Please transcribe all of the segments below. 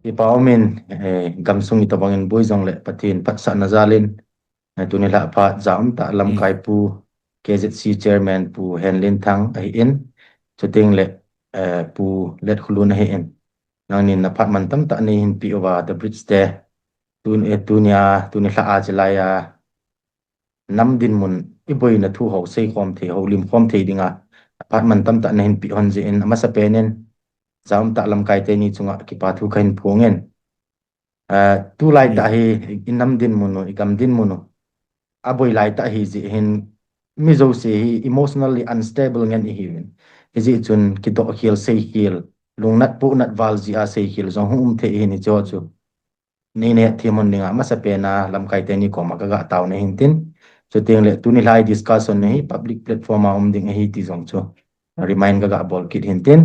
Ipaumin gamsung itabangin buizong le patin patsa nazalin tunila pa jam ta lam kai pu KZC chairman pu Henlin Thang ai in chuting le pu let khulun ai in nangnin na phat man tam ta ni hin pi over the bridge te tunia tunila a chelaya nam din mun iboi na thu ho sei khom the ho lim khom the dinga phat man tam ta na hin pi hon je in ama sa penen jam ta lam kai te ni chunga ki pa thu khain phungen tu lai ta hi inam din muno ikam din muno aboy lai ta hi ji hin mizo se hi emotionally unstable ngan hi win izi chun ki do khil sei khil lungnat pu nat wal ji a sei khil zong hum the hi ni cho chu ni ne thimon ninga ma sa pe na lam kai te ni ko ma ga taw ne hin tin so teng le tu ni lai discussion ne hi public platform a ding hi ti zong chu remind ga bol kit hin tin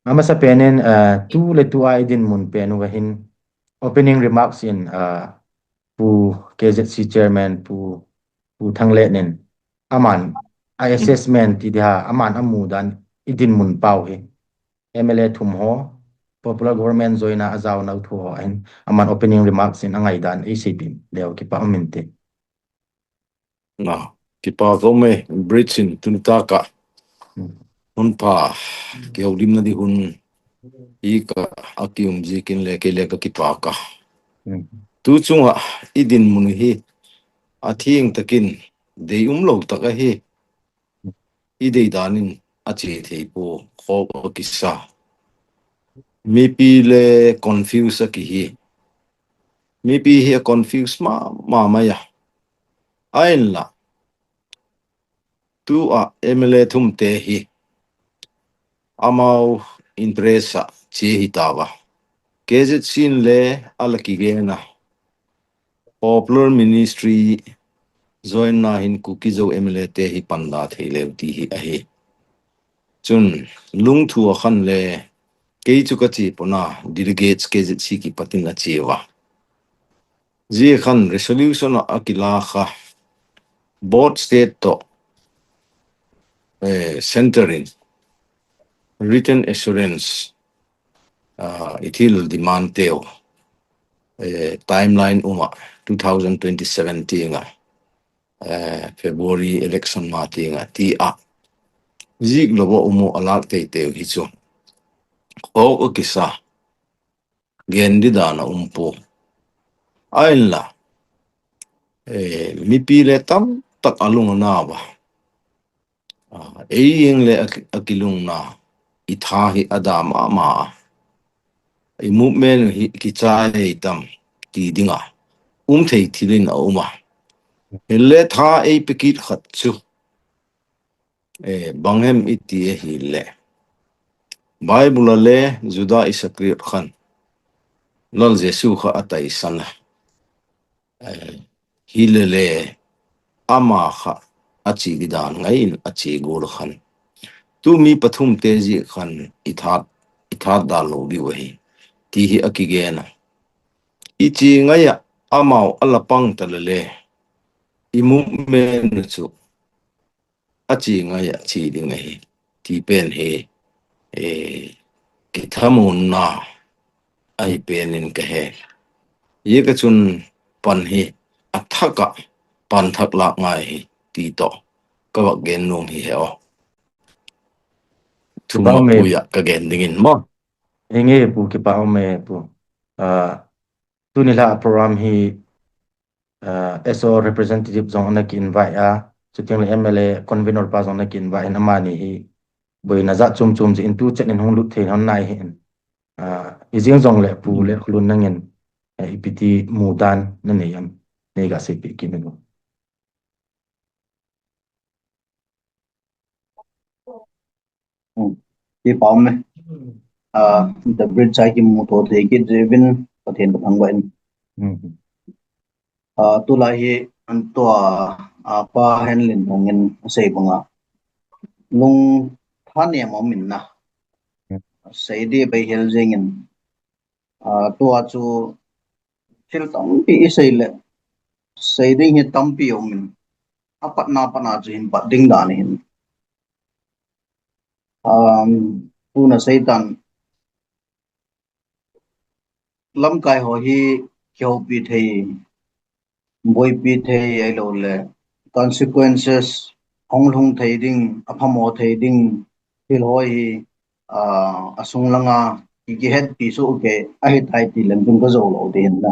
ama sa penen tu le tu ai din mun penu ga hin opening remarks in pu KZC chairman pu thangle nen aman I assessment ti dia aman amu dan idin mun pau he MLA thum ho popular government joina azaw na thu ho in aman opening remarks in angai dan ACP leo ki pa aminte na kipa gome bridge in tunta ka hun pa ke odim na di hun ika akium jikin le ka kipa ka tu chunga idin mun hi athing takin deum lo taka hi idei danin ache thei po kho kisa mi pi le confuse ki hi mi pi hi confuse ma maya ain la tu a MLA thum te hi amau impresa che hitawa KZ sin le alaki gena popular ministry join na hin kukizo MLA te hi panda theile ti hi ahi chun lung thu khan le kei chu ka chi pona delegates KZ ki patin a chewa ji khan resolution akila kha board state to centering written assurance ithil demand teo timeline uma 2027 tinga February election ma tinga ti a zik lobo umu alak te hi chu o kisa gendi dana umpo aila mi pi le tam tak alung na ba yeng le akilung na itha hi adama ma I movement hi ki chai tam ti dinga thei thilin a uma le tha pikit khat chu banghem iti hi le bible le juda isakrit khan lol jesu kha atai sana hi le ama kha achi gidan ngain achi gol khan tu mi pathum te ji khan ithat dalo bi wahi ti hi akigena ichi ngaya amau alapang talale imu men chu achi ngaya chi ding hi ti pen he ki thamun na ai penin ka he ye ka chun pan hi athaka pan thak la ngai hi ti to ka wa gen nong hi he o thuma puya ka gen dingin mo enge pu ki pa me pu tunila program hi SO representative zong na ki invite chuting MLA convener pa zong na ki invite na mani hi boi na za chum ji in tu chen in hung lu the hon nai hin izing zong le pu le khulun nangin ipiti mudan na ne yam ne ga se pi kimenu ki paum me the bridge ai ki mu to the ki driven pathen thang wa in tu la hi an to pa henlin ngin sei bunga lung thane mo min na sei di bai hel jengin to chu thil tam pi sei le sei ding hi tam pi min apat na pana jin pa ding da ni hin tu na sei tan lam kai ho hi kyo pi thei boy pi thei ai lo le consequences hong lung thei ding aphamo thei ding hil hoi asung langa ki het pi su ke a hi thai ti len tung ko zo lo din na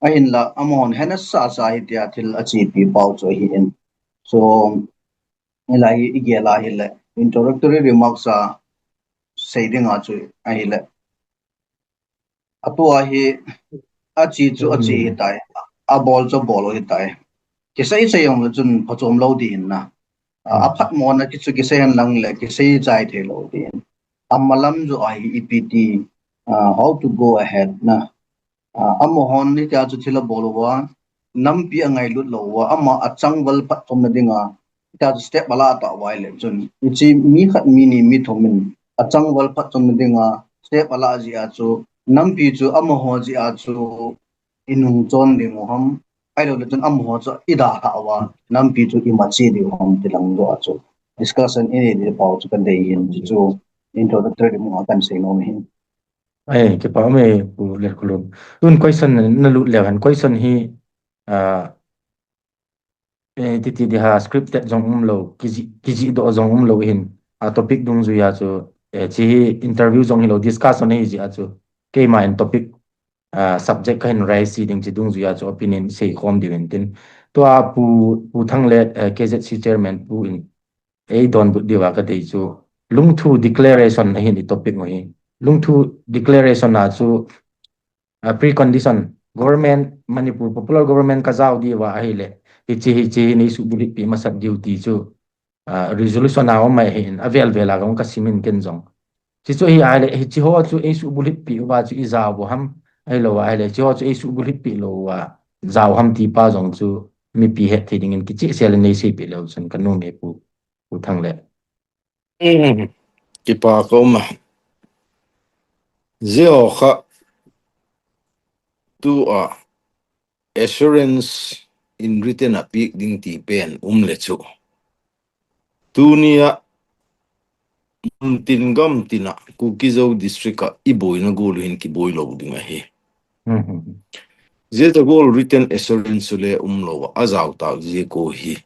a hin la amon hena sa sa hi tia thil a chi pi pau cho hi in so lai ige la hi le introductory remarks a sei ding a chu a hi le atua hi a chi chu a chi hi tai a bol cho bol hi tai ki sei sei yong chun phachom lo di hin na a phat mo na ki chu ki sei han lang le ki sei chai the lo di amalam jo ai ept how to go ahead na amohon ni cha chu thila bolwa nampi angai lut lo wa ama achang wal phat thom na dinga ta step bala ta wai le chun chi mi khat mi ni mi thomin achang wal phat thom na dinga step bala ji a chu nampi chu amoho ji a chu inung chon ding ham ai lo le chun amoho chu ida ha wa nampi chu imachi di ham tilang do a chu discussion ini di pau chu kan dei hin chu introductory mo kan sei no hin cái bảo mày của liệt của luôn luôn question nó lụt lẹo hẳn question hi titi di ha scripted zong lo kiji do zong lo hin topic dung zu ya chu chi interview zong hi lo discuss on hi ji a chu ke ma in topic subject ka hin rai si ding chi dung zu ya chu opinion sei khom di wen tin to pu thang le KZC chairman pu in don bu diwa ka dei chu lung thu declaration hin i topic mo hi lung thu declaration na chu precondition government Manipur popular government ka zau di wa ahile hichi ni su bulit pi masat duty chu resolution na mai hin avel vela ga ka simin ken jong chi chu hi ahile hichi ho chu e su bulit pi wa chu i zau bo ham ai lo wa ahile chi ho chu e su bulit pi lo wa zau ham ti pa jong chu mi pi het thi ding in ki chi sel nei sei pi lo chen kan no me pu thang le ki pa ko ma zio kha tu assurance in written a big ding ti pen le chu tunia tin gam tina ku kizo district ka iboi na gol hin ki boi lo ding a he zeta gol written assurance le lo azaw ta je ko hi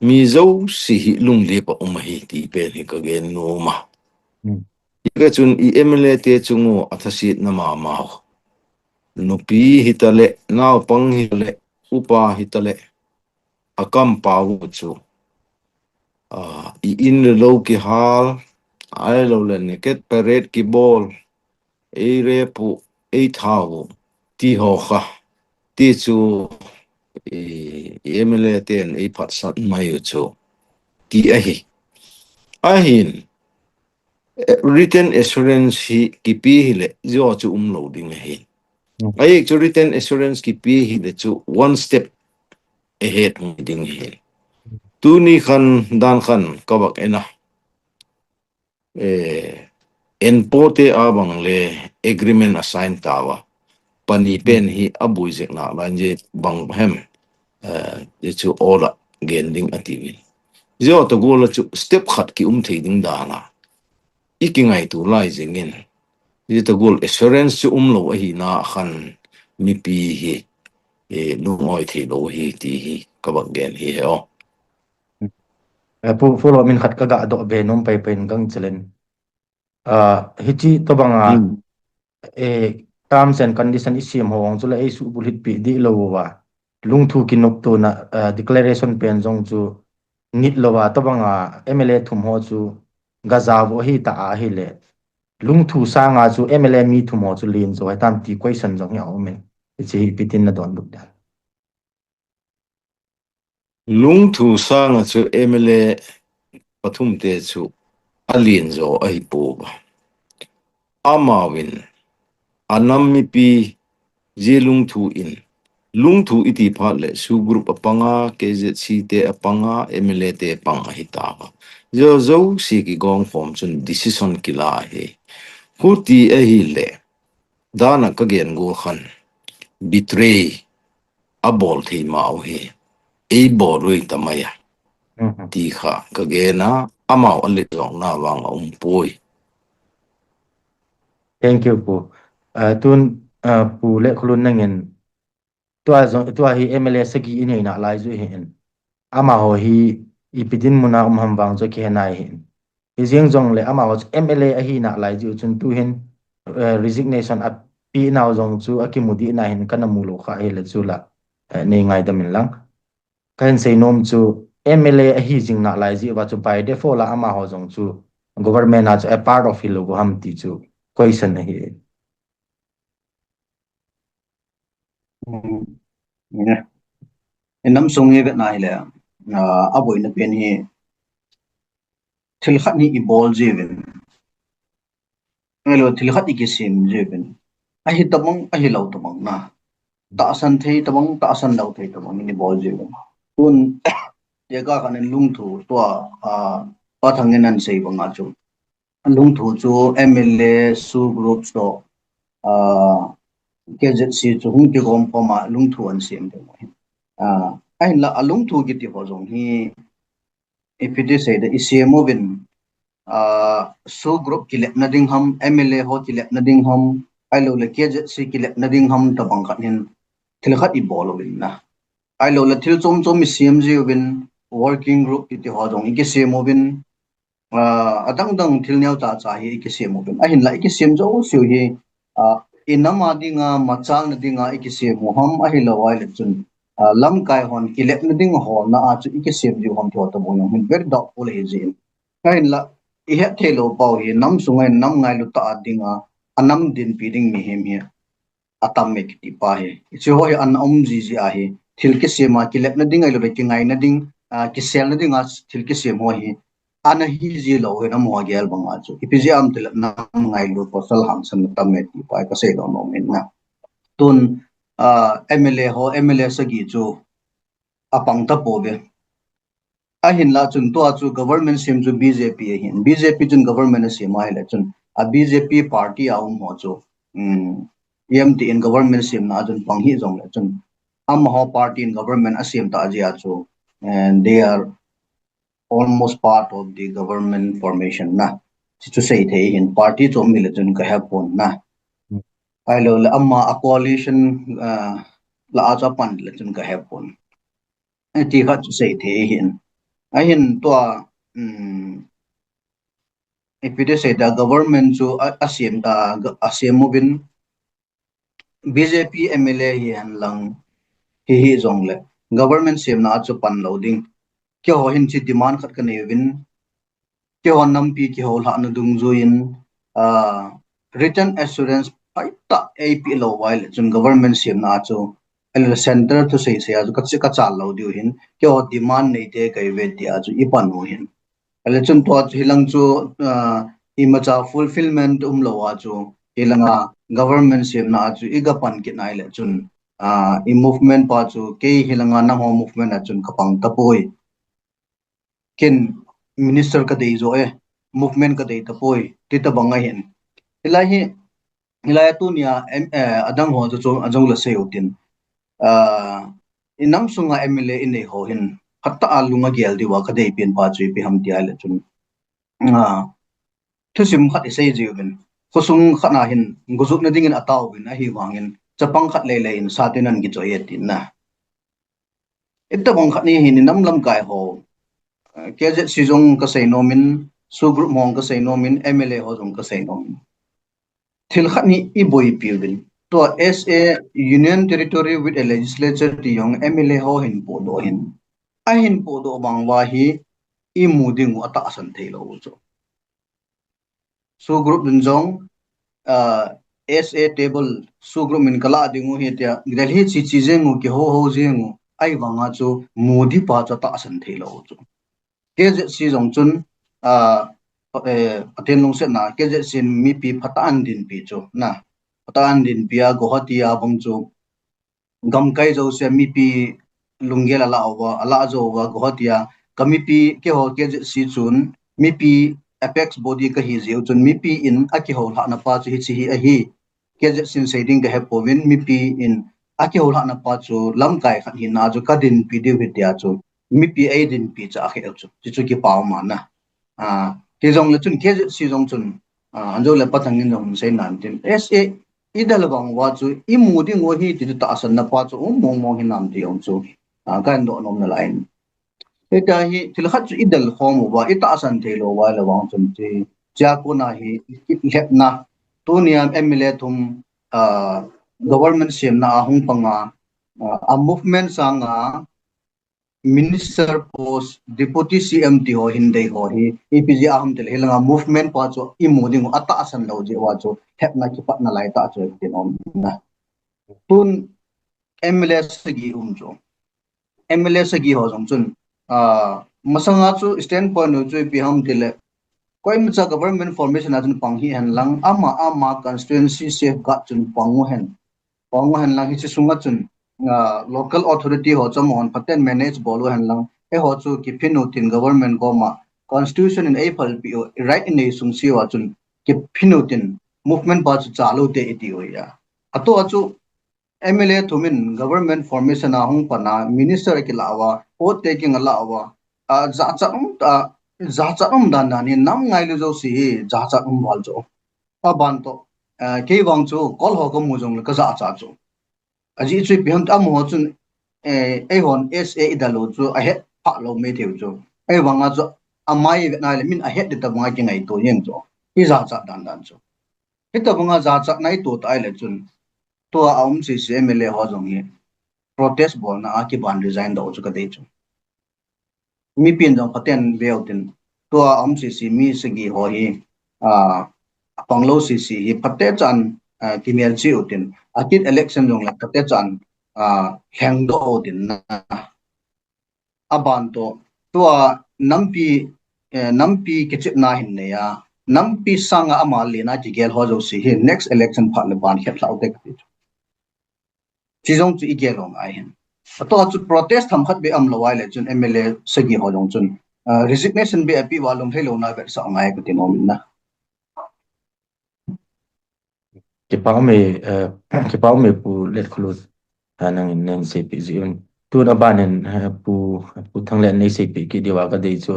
mi zo si hi lung le pa hi ti pen hi ka gen no ma ka chun I MLA te chungo athasit na ma ma no pi hitale naw pang hitale upa hitale akam pawu chu I in lo ki hal ai lo le ne ket parade ki bol e re pu e thawu ti ho kha ti chu MLA ten e phat sat mai chu ti a hin written assurance hi ki pi hile jo chu lo ding hi ai chu written assurance ki pi hile chu one step ahead ding hi tu ni khan dan khan kawak ena en pote abang le agreement assign tawa pani pen hi abui jek na lanje bang hem chu ola gending atiwin jo to gola chu step khat ki thei ding da na ikingai tu lai jengin ji to gol assurance chu lo hi na khan mi pi hi lu ngoi thi lo hi ti hi kabang gen hi ho follow min khat ka ga do be nom pai pen gang chelen hichi to banga terms and condition isim hong chu la e su bulit pi di lo wa lung thu ki nok to na declaration pen jong chu nit lo wa to banga MLA thum ho chu gaza bo hi ta a hi le lung thu sa nga chu MLA mi thum ho chu lin zo hai tam ti question jong ya o me chi pitin na don buk da lung thu sang chu MLA pathum te chu alin zo ai pu amawin anam mi pi je lung thu in lung thu iti phat le su group apanga KZC te apanga MLA te panga hita zo zo si ki gong form chun decision kila he huti a hi le dana ka gen go khan betray abol thi mau he e boroi tamaya ti kha ka gena amao alit long na wang poi thank you po tun pu le khulun nangin tua hi MLA sagi in na lai zu hin ama ho hi ipidin muna hambang zo ki hanai hin izing jong le ama ho MLA a hi na lai ju chun tu hin resignation at pi naw jong chu akimudi na hin kana mulo kha he le chu la nei ngai da min lang kan sei nom chu MLA a hi jing na lai ji wa chu by default la ama ho jong chu government as a part of hilogo ham ti chu question hi nam sung ye bet nai le aboi na pen hi thil khat ni i bol jevin ngelo thil khat ki sim jevin a hi tamang a hi lo tamang na ta san thei tamang ta san lo thei tamang ni bol jevin tun ye ga kan lung thu to pa thangin nan sei banga chu lung thu chu MLA su group so KZC chu hung ti gom poma lung thu an sim de ai la alung thu ki ti ho jong hi ipidi sei de ICMO bin su group ki lep na ding ham MLA ho ki lep na ding ham ai lo le KZC ki lep na ding ham ta bang khat hin thil khat i bol win na ai lo le thil chom chom CMG win working group ki ti ho jong ki CMO bin adang dang thil nyau cha cha hi ki CMO bin a hin la ki CM jo siu hi inama dinga machal na dinga ki CMO ham a hi lo wai le chun lam kai hon ki lep na ding ho na a chu ki CM ji hom tho ta bo yong hin very doubtful hi jin kai la i he thelo pau hi nam sungai nam ngai lu ta dinga anam din pi ding mi hem hi atam me ki pa he chi ho an ji ji a hi thil ki sema ki lep na ding ai lo ki ngai na ding ki sel na ding a thil ki sem ho hi ana hi ji lo he na mo gel bang a chu ipji am tel na ngai lu posal ham san tam me ti pa ka se lo no min na tun MLA ho MLA sa gi chu apang ta po be a hin la chun to chu government sim chu BJP hin BJP chun government sim ai la chun a BJP party a mo chu EMT in government sim na chun pang hi jong la chun am ho party in government asim ta ajia chu and they are almost part of the government formation na chu sei the in party chu mi la chun ka ha pon na ai lo la amma a coalition la a cha pan la chun ka ha pon ti kha chu sei the hin ahin to ipide say the government chu asim ta asim bin BJP MLA hi han lang hi zong le government sim na chu pan loading ke ho hin chi demand khat ka nei win ke ho nam pi ke ho la na dung zo in written assurance ta AP lo while chun government sim na chu el center to say aju ka cha lo diu hin ke ho demand nei te kai ve ti aju ipan ho hin el chun to hilang chu imacha fulfillment lo wa chu ilanga government sim na chu iga pan ki nai le chun i movement pa chu ke hilanga na ho movement a chun kapang tapoi ken minister ka dei zo movement ka dei tapoi ti ta banga hin ilai tu nia adang ho chu ajong la sei utin inam sunga MLA in ho hin hatta alunga gel diwa ka dei pin pa chu pi ham ti ale chun thusim khat sei jiwin khosung khana hin guzuk na dingin ataw bin a hi wangin chapang khat le in satinan gi choye tin na itta bang khat ni hin nam lam kai ho KZ sijong ka sei nomin su group mong ka sei nomin MLA ho jong ka sei nomin thil khat ni i boi piwin to SA union territory with a legislature ti yong MLA ho hin po do hin a hin po do bang wa hi i muding ata asan thailo cho su group dun jong SA table su group min kala dingu he tia delhi chi chi jengu ki ho jengu ai wanga chu modi pa cha ta asan thailo cho KZ si jong chun aten long se na KZ sin mi pi phatan din pi cho na phatan din pia gohati a bang chu gam kai jo se mi pi lungela la wa ala jo wa gohatia kami pi ke ho KZ si chun mi pi apex body ka hi zeu chun mi pi in aki ho la na pa chu hi chi hi a hi KZ sin saying the have povin mi pi in aki ho la na pa chu lam kai khan hi na chu ka din pi de vidya chu mi pi a din pi cha khe chu chu ki paw ma na ke jong le chun KZ si jong chun anjo le pathang in jong sei nan tin SA idal bang wa chu imu ding wo hi ti ta san na pa chu mong hin nam ti ong chu kan do nom na lain eta hi til khat chu idal khom wa ita san the lo wa la wang chum ti ja ko na hi hep na tu niam MLA thum government sem na hung panga a movement sanga minister post deputy CM ti ho hindai ho hi APJ aham tel helanga movement pa chu imu ding ata asan lo je wa chu hep na ki pat na lai ta chu ti nom na tun MLA sagi chu MLA sagi ho jong chun masanga chu standpoint no chu pi ham tile koi mcha government formation ajun panghi han lang ama constituency safe ga chun pangu han lang hi chu sunga chun local authority ho chamon paten manage bolu han lang e ho chu ki phinu tin government go ma constitution in april pi right in sung si wa chun ki phinu tin movement ba chu chalu te iti hoya ato achu MLA thumin government formation a hung pana minister ki lawa o taking a lawa za cha dan dan ni nam ngai lu jo si za cha wal jo a ban to ke wang chu kol ho ko mu jong ka za cha chu aji chu biham ta mo chun e hon SA idalo chu a het pha lo me theu chu e wanga chu amai na le min a het de ta banga ki ngai to yeng chu I za cha dan dan chu hita banga za cha nai to ta le chun to aum si MLA ho jong ye protest bol na ki ban resign do chu ka de chu mi pin jong paten veotin to aum si mi sigi ho hi panglo si hi pate chan kimel chi utin akit election jong la pate chan heng do din na aban to nampi kichip na hin ne ya nampi sanga ama le na ki gel ho jo si hi next election phat le ban khet lau tek chi jong chu I gel ong ai hin to chu protest tham khat be am lo wai le chun MLA sagi ho jong chun resignation be api walum thelo na be sa ngai ku tin om na ki pau me pu let khulus nang in nang se pi ziun tu na banen pu thang le nei se pi ki dewa ka dei chu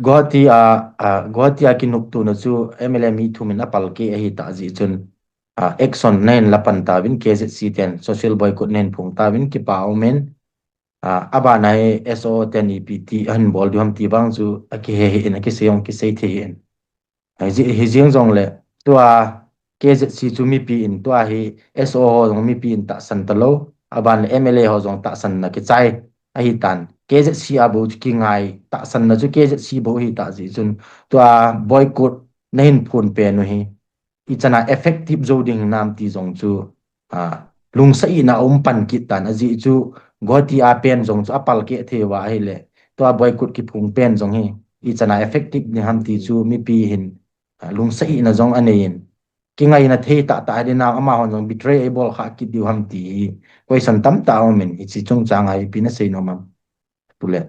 Guwahati a kinuk tu na chu MLA mi thu min apal ke hi ta ji chun action nen lapan tawin KZC ten social boycott nen phung tawin ki pau men aba nai SO ten EPT an bol du ham ti bang chu aki he in aki seong ki sei the in hi jing jong le tua KZC chu mi pi in tua hi SO ho jong mi pi in ta san ta lo aban MLA ho jong ta san na ki chai a hi tan KZC abu ki ngai ta san na chu KZC bo hi ta ji chun tua boycott nen phun pe no hi ichana effective zoding nam ti jong chu lung sai na pan ki tan aji chu Guwahati a pen jong chu apal ke thewa hi le tua boycott ki phung pen jong hi ichana effective ni ham ti chu mi pi hin lung sai na jong anein ki ngai na the ta de na ama hon jong betrayable kha ki diu ham ti question tam ta o min ichi chung chang ai pi na sei no mam tule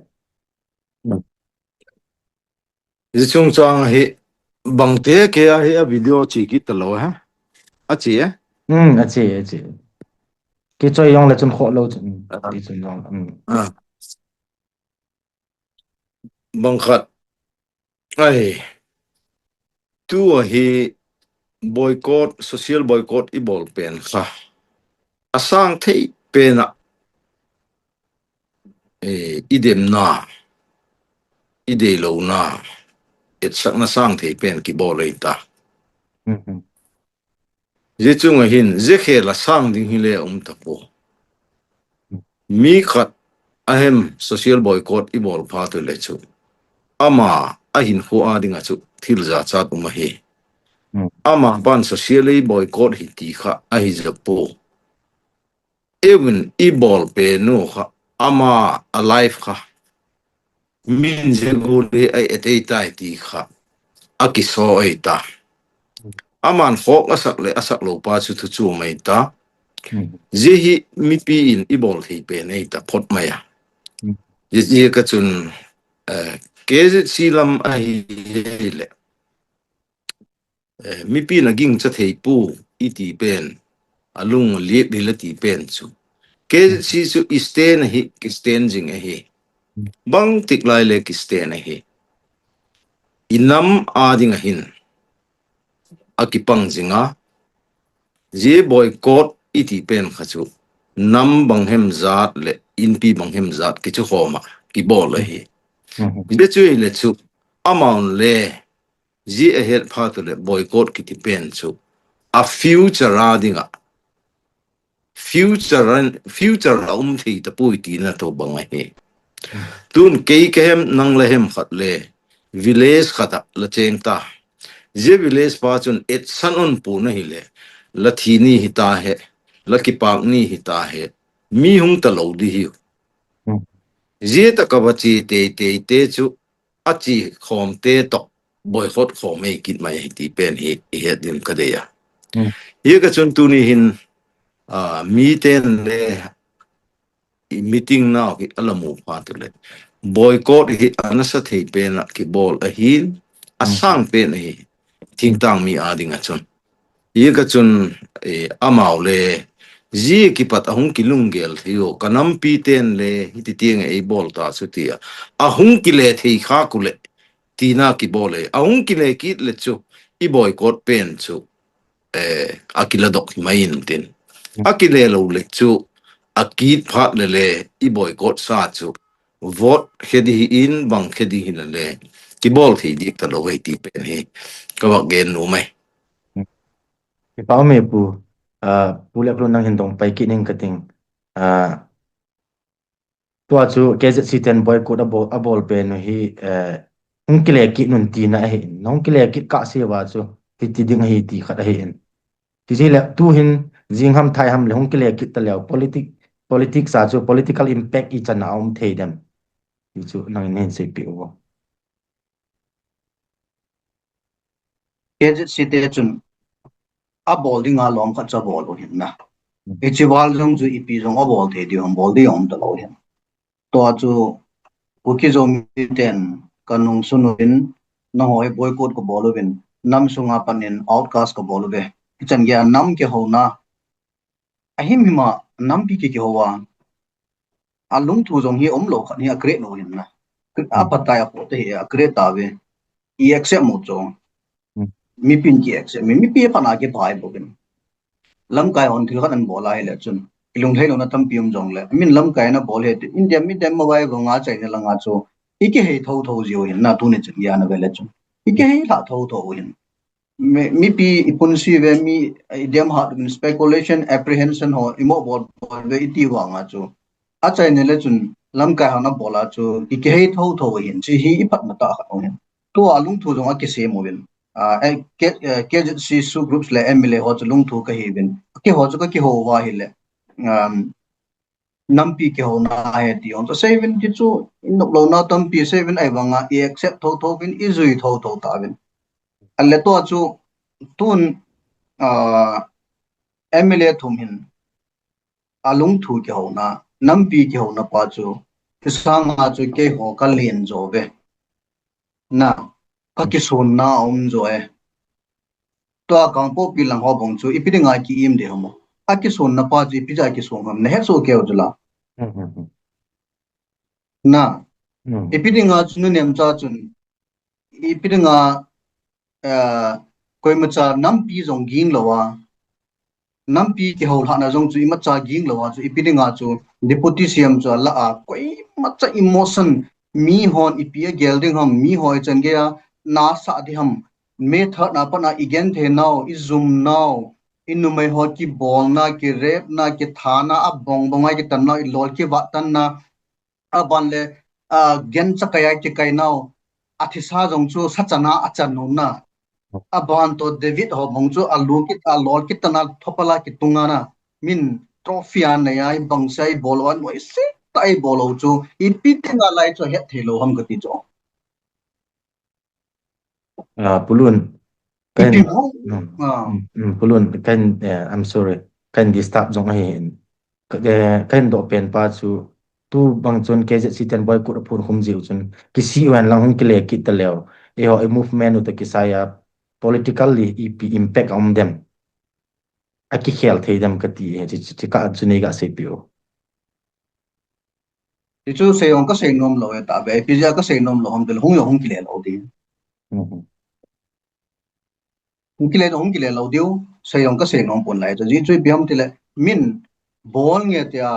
Ichi chung chang hi bang te ke a hi a video chi ki ta lo ha a chi ache ki choi yong la chun kho lo chun ti chun yong bang khat ai tu hi boycott social boycott I bol pen kha asang thei pena idem na ide lo na it sak na sang thei pen ki bol ei ta je chung hin je khe la sang ding hi le ta po mi khat ahem social boycott I bol pha tu le chu ama ahin khu a dinga chu thil za cha tu ma hi ama ban socially boycott hi ti kha a hi zapo even I bol pe no kha ama alive kha min je go le ai etei tai ti kha akiso ai ta aman khok asak lo pa chu chu mai ta je hi mi pi in I bol hi pe nei ta phot maya je ka chun ke silam ai le mi pi na ging cha thei pu iti pen alung liek di la ti pen chu ke si su isten hi ki sten jing hi bang tik lai le ki sten hi inam ading hin akipang zinga je boycott iti pen khachu nam banghem zat le inpi banghem zat kichu khoma ki bol hi be chu le chu amount le ji a het phat le boycott kiti pen chu a future radinga future thi ta pui ti na to banga he tun ke kem nang le hem khat le village khata la cheng ta je village pa chun et san on pu na hi le la thi ni hi ta he la ki pak ni hi ta he mi hung ta lo di hi je ta ka ba chi te chu a chi khom te to boycott khom ei kit mai ti pen hi he din ka de ya ye ka chun tu ni hin mi ten le meeting now ki alamu pa tu le boycott hi anasa thei pe na ki bol a hin asang pe na hi ting tang mi ading a chun ye ka chun amau le ji ki pat ahung ki lungel thio kanam pi ten le hiti tieng e bol ta su tia ahung ki le thei kha ku le tina ki bol e ahung ki le ki le chu I boycott pen chu akila dok main tin akile lo le chu akit phat le I boycott sa chu vote khedi in bang khedi hin le ki bol thi dik ta lo wei ti pen hi ka wa gen no mai Ki pao me pu pulak lu nang hindong pai ki ning kating tua chu KZC ten boycott abol pe no hi hung kile ki nun ti na hi nong kile ki ka se wa chu ti ti ding hi ti khat hi en ti ji le tu hin jing ham thai ham le hung kile ki ta le politics sa chu political impact I chana om thei dem ti chu nang nen se pi wo KZC te chun a bol ding a lom khat cha bol hin na ichiwal jong ju ipi jong a bol the di hom bol di om ta lo hin to chu kuki zo mi ten kanung sunuin na hoi boycott ko bolubin nam sunga panin outcast ko bolube chan gya nam ke hona ahim hima nam pi ke howa alung thu jong hi om lo khan hi akre no hin na a pataya ko te hi akre ta ve I accept mo cho mi pin ki accept mi pi pa na ke bai bogin lam kai on thil khan an bola hi le chun ilung thai no na tam pium jong le min lam kai na bol he india mi dem mobile go nga chai ne la nga cho ike hei thâu thâu jiu hin na tu ne chen ya na vele chu ike hei la thâu thâu hin mi pi ipun si ve mi idem ha speculation apprehension ho imo bol ve iti wa nga chu a chai ne le chun lam kai ha na bola chu ike hei thâu thâu hin chi hi ipat na ta ha hin tu alung thu jong a ke se mo vin ke si su groups le mla ho chu lung thu ka hi vin ke ho chu ka ki ho wa hi le nampi ke ho na he ti on to seven ki chu in lo na tampi seven ai wanga I accept tho tho bin izui tho tho ta bin alle to chu tun mla thum hin alung thu ke ho na nampi ke ho na pa chu kisanga chu ke ho ka len zo be na ka ki son na om zo e to kang po pi lang ho bong chu ipidinga ki im de homo aki son na pa ji pija ki son ham ne he so ke ojula na ipidinga chunu nem cha chun ipidinga koimacha nampi jong ging lawa nampi ki hol hana jong chu imacha ging lawa chu ipidinga chu deputy cm chu la a koi macha emotion mi hon ipia gelding ham mi hoi chan ge na sa di ham me tha na pa na igen the now is zoom now inu mai ho ki bol na ki rep na ki thana a bong bongai ki tan na lol ki wa tan na a ban le gen cha kaya ki kai now athisa jong chu sachana achan no na a ban to david ho bong chu alu ki ta lol ki tan na thopala ki tunga na min trophy an ne ai bang sai bol wan moi se tai bol ho chu I pitinga lai chu het thelo ham gati chu pulun kan pulun kan I'm sorry kan di stop jong ai kan do pen pa chu tu bang chun KZC ten boy ku phun khum jiu chun ki si wan lang hung kile ki ta lew e ho a movement ut ki saya politically impact on them aki khel thei dem ka ti chi ka chuni ga se pio ti chu se ong ka se nom lo ta be pija ka se nom lo hom del hung yo hung kile lo di hung kile lo diu sayong ka se nom pon lai to ji chui biam tile min bol nge tia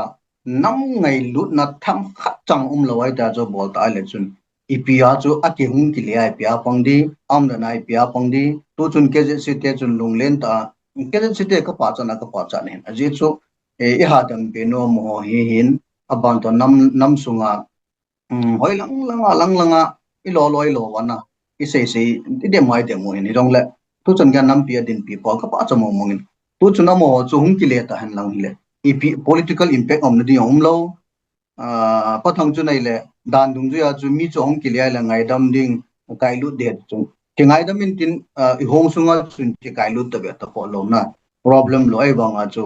nam ngai lut na tham khat chang lo ai ta jo bol ta le chun ipia chu ake hung kile ai pia pangdi am na nai pia pangdi tu chun ke je se te chun lung len ta ke je se te ka pa cha ne ji chu e ha dang pe no mo hi hin aban to nam sunga hoi lang langa i lo wana i sei ti de mai de mo ni rong le tu chun ga nam pi din pi pol ka pa cha mo mongin tu chun na mo chu hung ki le ta han lang le i pi political impact om di om lo pa thang chu nei le dan dung ju ya chu mi chu hung ki le la ngai dam ding kai lu de chu ki ngai dam in tin i hong sunga chun ki kai lu ta be ta po lo na problem lo ai bang a chu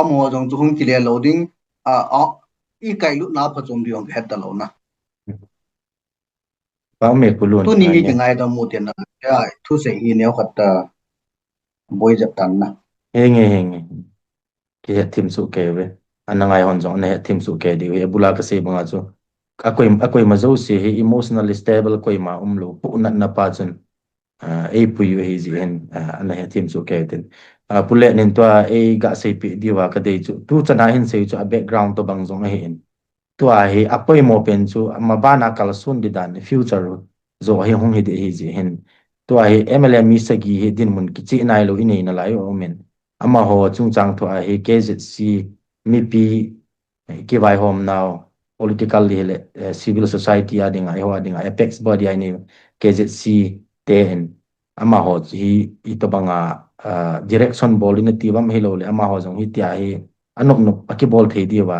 amo jong chu hung ki le lo ding a i kai lu na pha chom di ong het ta lo na bao mẹ của luôn tu ni mi ngai da mu ten na ya thu se hi ne khat ta boy jap tan na nghe cái hệ thêm số kề về anh ngay hòn giống này hệ thêm số kề đi về bula cái gì bằng à chú aqui mà dấu gì hệ emotionally stable aqui mà lo phụ nặng na pa chân ai pu yu hệ gì hen anh hệ thêm số kề tên pule nên tua ai gạ xây bị đi vào cái đấy chú tu chân ai hen xây chú background to bằng giống này hen tua hệ aqui mà pen chú mà ba na kal sun đi đàn future zo hệ hong hệ gì hen tua hệ MLM mi sagi hệ din mun kichi nai lo inei na lai o men ama ho chung chang tho a he KZC mi pi ki vai hom now political le civil society adinga ho adinga apex body ai ni KZC ten ama ho hi itobanga direction ball in tiwam hello le ama ho jong hi tia hi anok nok aki ball thei di wa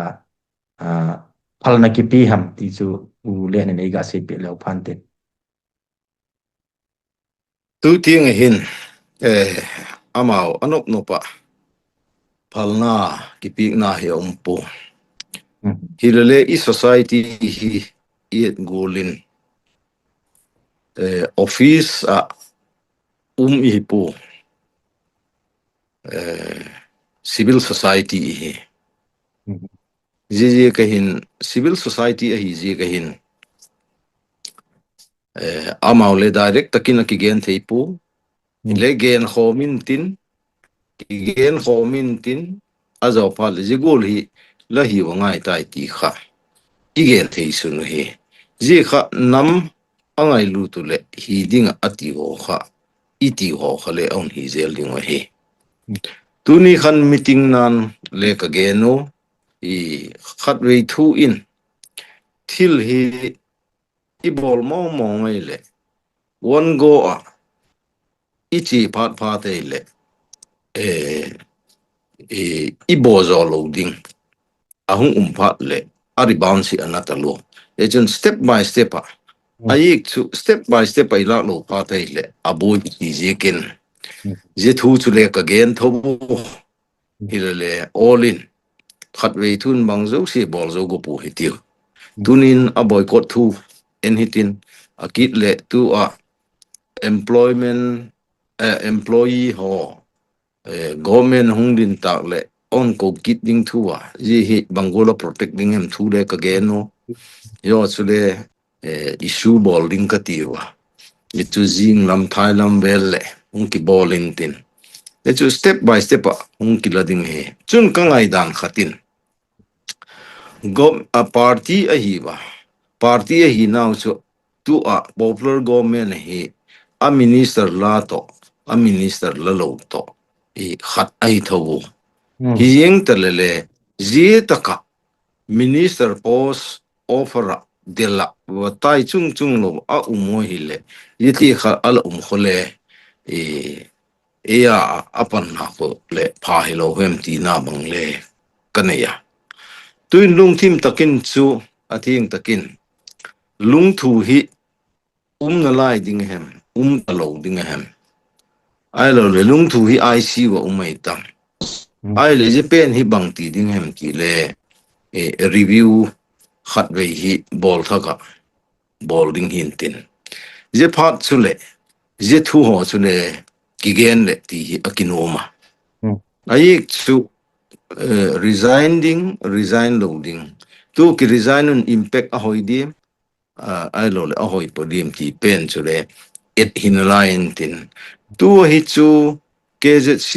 phalna ki pi ham ti chu u le ne ga se pe lo phante tu tiếng hin amao anok nopa palna kipi na he umpo hilale i society hi iet golin office a ipo civil society hi je kahin civil society hi je kahin amao le direct takin ki gen theipu le gen khomin tin gen khomin tin azaw pa le gol hi la hi wa ngai tai ti kha igen thei sun he je kha nam angai lu tu le hi ding ati ho kha iti ho khale on hi zel ding he tuni khan meeting nan le ka geno i khat wei thu in thil hi i bol mo ngai le one go a ichi phat phat le i bozo loading ahung phat le ari bounce anatalo ejon step by step ayik chu step by step ai la lo phat le aboy ti jeken je thu chu le ka gen thobu hilale all in khat wei thun bang zo si bol zo go pu hitiu tunin a boycott thu en hitin akit le tu a employee ho government hung din tak le on ko kit ding thua ji hi bangola protecting hem thu le ka geno yo chule issue ball ding ka tiwa itu jing lam thailam bel le ung ki bowling tin itu step by step ung ki lading he chun ka ngai dan khatin a party a hi ba party a hi now so tu a popular government he a minister la to a minister la lo to khat ai thobu hi yeng talele je taka minister post offer dela wa tai chung lo a umo hile yiti kha al khole ya apan na ko le pha hilo hem ti na bang le kanaya tuin lung thim takin chu athing takin lung thu hi na lai ding hem alo ding hem ai lo le lung thu hi IC wa umai tam ai le je pen hi bang ti ding hem ti le review khat wei hi bol thaka bol ding hin tin je phat chu le je thu ho chu le ki gen le ti hi akinoma ai chu resign loading tu ki resign un impact a hoidi ai lo le a hoi podim ti pen chu le et hin line tin tu hi chu KZC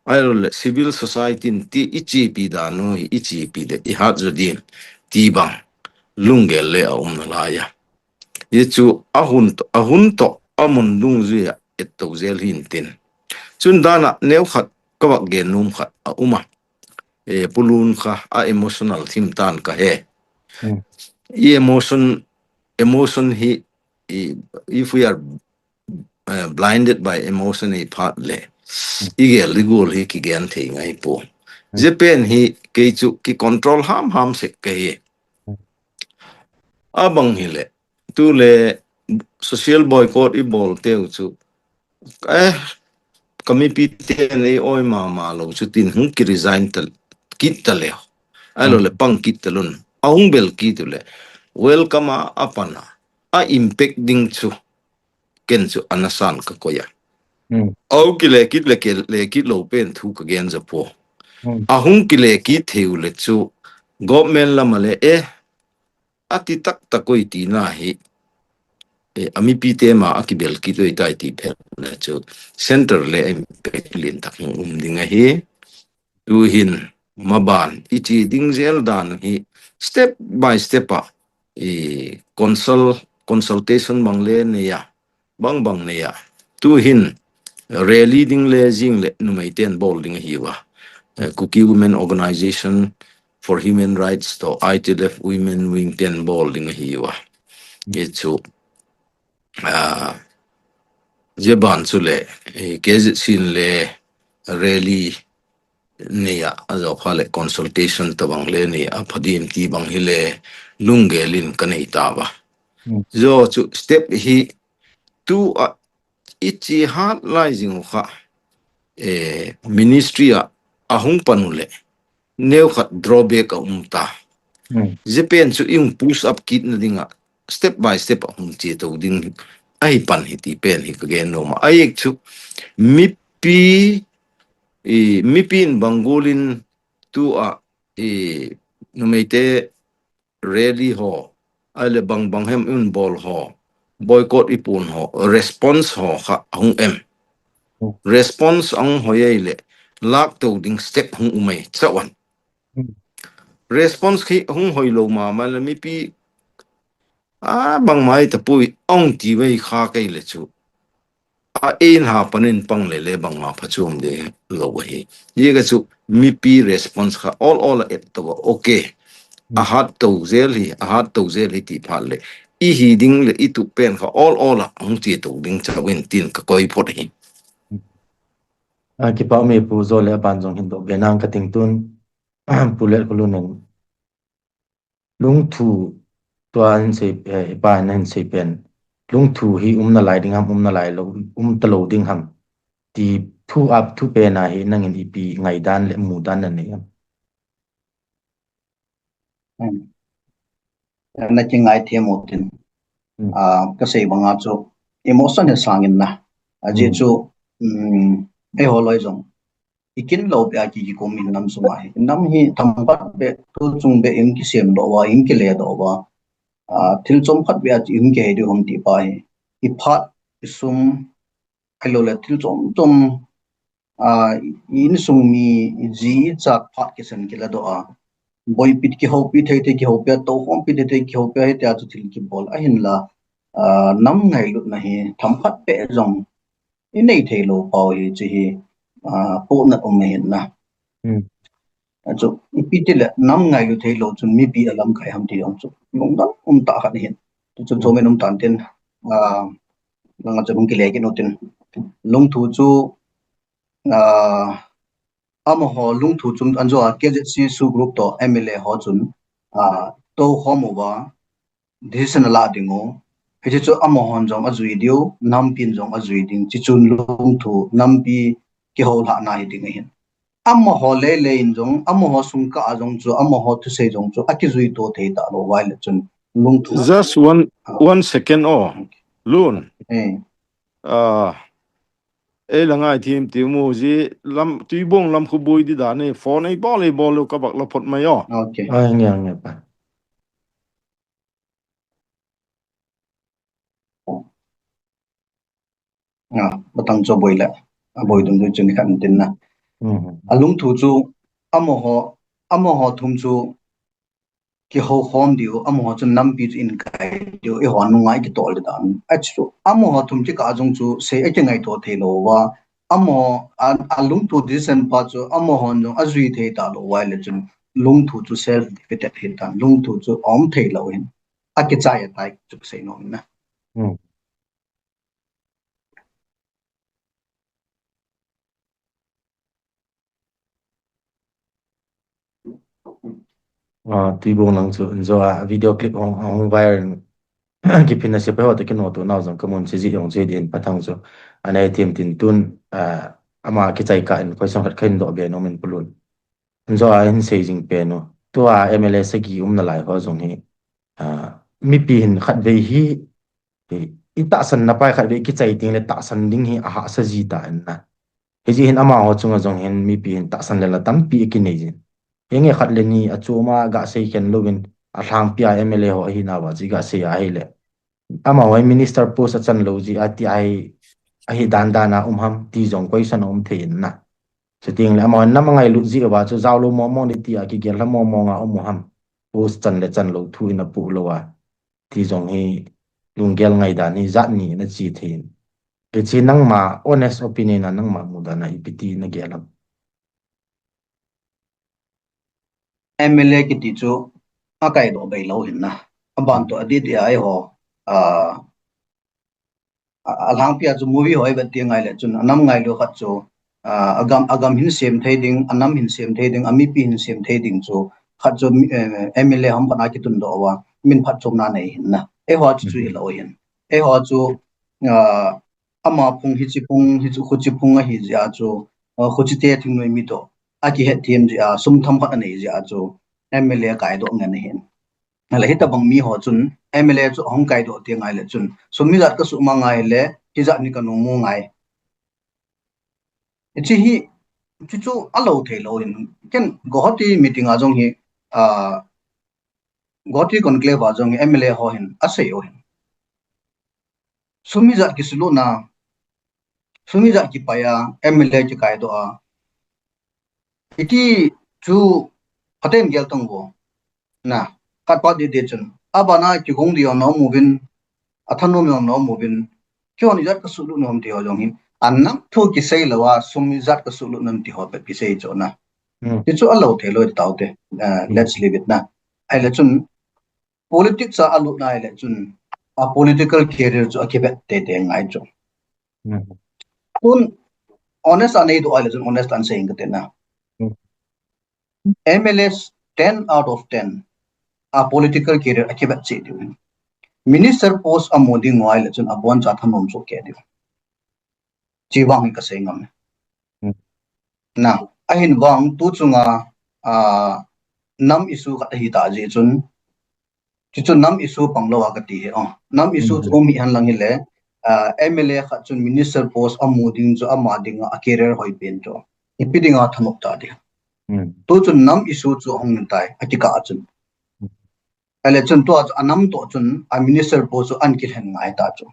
ai civil society ti ichi pi da no ichi pi de I hat zodin ti bang lungel le na la ya ye chu ahun to amun lung zia et to zel hin tin chun dana neu khat ka wak gen num khat a uma pulun kha a emotional thim tan ka he I emotion he if we are blinded by emotion he partly igel rigol hi ki gen the ngai po Japan hi ke chu ki control ham se ke abang hi le tu le social boycott I bol teu chu kami pi te nei oi ma lo chu tin hung ki resign tal kit ta le alo le pang kit talun aung bel ki tu le welcome apana a impact ding chu ken chu anasan ka koya au ki le kit lo pen thu ka gen za po ahung ki le ki theu le chu government la male ati tak takoi ti na hi ami pi te ma akibel ki toi tai ti phel na chu center le impact lin tak dinga hi tu hin maban ichi ding zel dan hi step by step consultation bang le ne ya bang ne ya tu hin rally ding le jing le numai ten bol ding hi wa Cookie Women Organization for Human Rights to ITLF Women Wing ten bol ding hi wa chu Japan chu le KZC le rally neya azo khale consultation to bang le ni a phadim ti bang hi le lungelin kanei ta ba zo chu step hi tu a ichi hat lai jing kha ministry a ahung panule neu khat drawback a ta Japan chu yung push up kit na dinga step by step ahung che to ding ai pan hi ti pen hi ka gen no ma ai chu mipi mipin bangolin tu a numeite rally ho ale bang hem un bol ho boycott ipun ho response ho kha hung em response ang hoyele lak to ding step hung umai chawan response khi hung hoilo ma mal mipi bang mai ta pui ong ti wei kha kai le chu in ha panin pang le bang ma phachum de lo hi ye ga chu mi pi response kha all et to okay a hat to zel hi ti phal le I hi ding le I tu pen kha all ang ti to ding cha wen tin ka koi phot hi ki pa me pu zo le ban jong hin do benang ka ting tun pulet kulunen lung thu tuan se pa nan se pen lung thu hi na lai ding ham na lai lo ta lo ding ham ti thu up thu pe na hi nang in ipi ngai dan le mu dan na ne na chi ngai the mo tin ka sei banga chu emotion sangin na aje chu holoi jong ikin lo be ki ko min nam suma hi nam hi thambat be tu chung be in ki sem do wa in ki le do wa thil chom khat be in ke he hom ti pa hi I phat sum khalo le thil chom in sung mi ji chak phat ki san ki la do boy pit ki ho pi thei ki ho pe to hom pi thei ki ho pe he ta chu thil ki bol a hin la nam ngai lut na hi tham phat pe jong in nei thei lo pau hi chi hi po na hin na chu pi ti le nam ngai lu thei lo chun mi pi alam khai ham ti ong chu mong dam ta khat hin chu chu me num tan tin langa chabung ki le ki no tin long thu chu ama ho lung thu chum anjo KZC su group to MLA ho chun to homowa decision la dingo he chu ama hon jong azui dio nam pin jong azui ding chi chun lung thu nam pi ki ho la na hi ding hin amma ho le in jong amma ho sung ka jong chu amma ho thu se jong chu aki zui to the ta lo wai le chun lung thu just one second lun langai thim ti mu ji lam ti bong lam khu bui di da ne phone ai bol lo ka bak la phot mai okay nge pa batang cho boila boy dum du chun kan tin na alung thu chu amo ho thum chu ki ho hom diu amo ho chu nam pi in kai diu e ho nu ngai ki tol dan achu amo ho thum chi ka jong chu se e ke ngai to the lo wa amo alung thu disen pa chu amo hon jong azui the ta lo wa le chun lung thu chu self defeated hin tan lung thu chu om the lo hin a ki cha ya tai chu se no na tibong nang chu zo video clip ong viral kipin na siya pa hote kinoto na zong kamun si ziyong zidin patang zo anay tim tin tun ama kitay kain ko isang kain do be no min pulun zo hin saying pe no to MLS gi na lai ho zong hi mi pin khat ve hi ita san na pai khat ve kitay ting le ta san ding hi aha sa ji ta na hi hin ama ho chunga zong hin mi pin ta san le la tam pi ki nei jin yenge khat le ni achuma ga sei ken lovin a thang pia MLA ho hi na wa ji ga sei ai le ama wai minister post a chan lo ji ati ai dan dana ham ti jong question thein na setting le ama na mangai lu ji wa chu zaw lo mo ni ti a ki gel mo nga ham post chan le chan lo thu ina pu lo wa ti jong hi lung gel ngai da ni zat ni na chi thein ke chi nang ma honest opinion na nang ma mu da na ipiti na gelam MLA ki ti chu akai do bai lo hin na aban to adi ti ai ho alhang pia chu movie hoi ba ti ngai le chun anam ngai lo khat chu agam hin sem thading anam hin sem thading ami pi hin sem thading chu khat chu MLA ham bana ki tun do wa min phat chom na nei hin na e ho chu hi lo hin e ho chu ama phung hi chu khu chi phung hi ja chu khu chi te thing noi mi to aki het team ja sum tham khat nei ja chu MLA kai do ngan hin la hita bang mi ho chun MLA chu hong kai do ti ngai le chun sumi zat ka su ma ngai le ki zat ni ka no mu ngai chi hi chu alo the lo in ken gohati meeting a jong hi gohati conclave a jong MLA ho hin ase ho hin sumi zat ki sulu na sumi zat ki paya MLA ki kai do a iti chu paten gel tong bo na kat pa de chun abana ki gong di no movin athano me no movin kyo ni zat ka sulu nom ti ho jong hin annam thu ki sei lawa sumi zat ka sulu nam ti ho pe ki sei cho na ti chu alo the lo taw te let's leave it na ai le chun politics a alu na ai le chun a political career chu akibe te ngai cho kun honest anei do ai le chun honest an saying te na MLS 10 out of 10 a political career akibe che di minister post a modi ngoi le chun abon cha thanom so ke di chiwang ka sei ngam na ahin wang tu chunga nam isu ka hi ta je chun chu nam isu panglo wa ka ti he nam isu chu mi han lang le MLA kha chun minister post a moding chu a mading a career hoi pen to ipidinga thamok ta di tu chun nam isu chu hong tai atika chun ale chun to anam to chun a minister post chu an ki hen ngai ta chu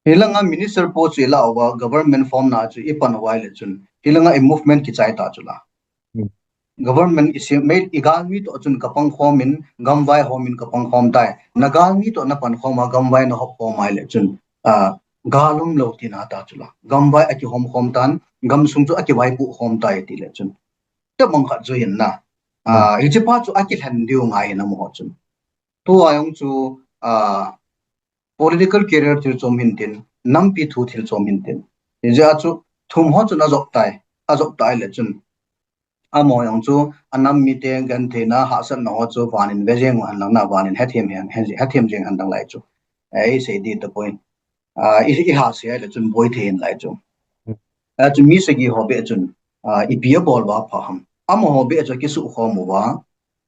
hilanga minister post ila wa government form na chu ipan wa le chun hilanga a movement ki chai ta chula government is made igalmi to chun kapang khomin gamwai homin kapang khom dai nagalmi to na pan khoma gamwai no hop khomai le chun galum lo ti na ta chula gamwai aki hom tan gam sung chu aki wai pu khom tai ti le chun te mong kha chu hin na hi chi pa chu aki han diu ngai na mo chun to ayong chu political career til chom hin tin nam pi thu thil chom hin tin ja chu thum ho chu na jok tai le chun amo yang chu anam mi te gan the na ha san no chu wanin vejeng wan lang na wanin hathem jeng han dang lai chu ai say the point i ha se le chun boy the in lai chu chu mi se gi ho be chun i pia bol wa pha ham amo ho be chu ki su kho mo wa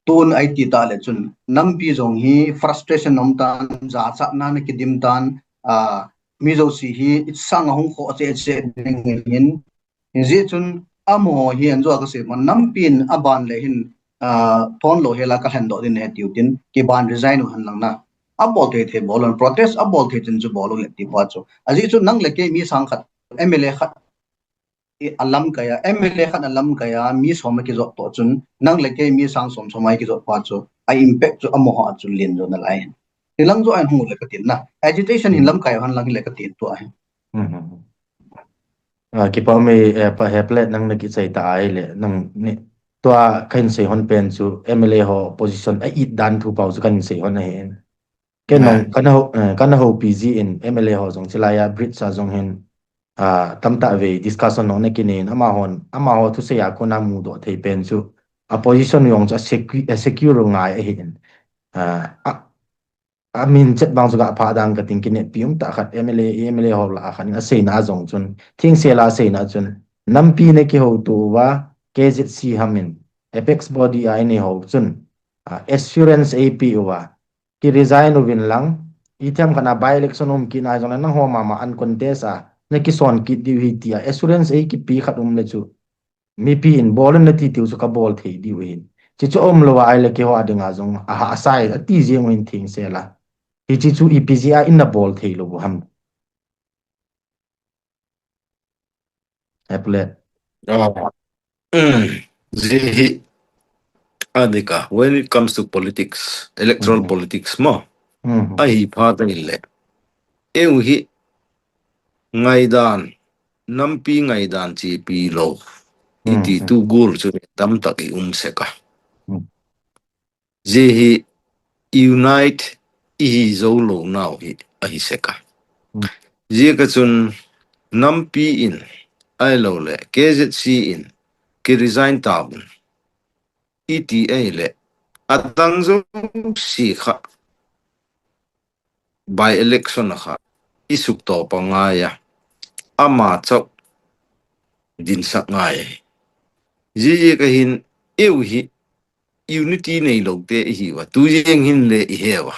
ton ai ti ta le chun nam pi jong hi frustration nom tan za cha na ki dim tan mi zo si hi it sang hong kho che in ji chun amo hi an zo ka se man nam pin aban le hin thon lo hela ka han do din he tiu tin ki ban resign han lang na abol the bolon protest abol the chin chu bolon le ti pa chu aji chu nang le ke mi sang khat MLA khat alam kaya MLA khat alam kaya mi som ki zo to chun nang le ke mi sang som somai ki zo pa chu ai impact chu amo ha chu lin zo na lai tilang zo an hu le ka tin na agitation hin lam kaya han lang le ka tin to ai ki pa me pa heple nang na ki sai ta ai le nang ne to kain sei hon pen chu MLA ho position ai it dan thu pau chu kan sei hon hen ke nong kan ho PG in MLA ho jong chilaya bridge sa jong hen tam ta ve discussion no ne kinin ama ho thu se ya ko na mu do thei pen chu a position yong cha secure ngai a hin min chet bang chu ga pha dang ka ting kin pium ta khat MLA ho la khan a sei na jong chun thing se la sei na chun nam pi ne ki ho tu wa KZC hamin apex body ai ne ho chun assurance AP wa ki resign win lang item kana by election ki na jong na ho ma an contest na ki son ki di hi tia assurance ai ki pi khat le chu mi pi in bol na ti tiu chu ka bol thei di win chi chu lo wa ai le ki ho adinga jong a sai a ti jeng win thing se la hi chi chu EPGI in na bol thei lo ham apple Zihi adika when it comes to politics electoral politics mo ai phata ille eu hi ngaidan nampi ngaidan chi pi lo iti tu gur chu tam tak I seka Zihi unite I zo lo now hi ai seka Ji ka chun nampi in ai lo le KZC in ki resign tabun ETA le atang zo si kha by election kha isuk to pa nga ya ama chok din sak ngai ji ka hin eu hi unity nei lo te hi wa tu jeng hin le I hewa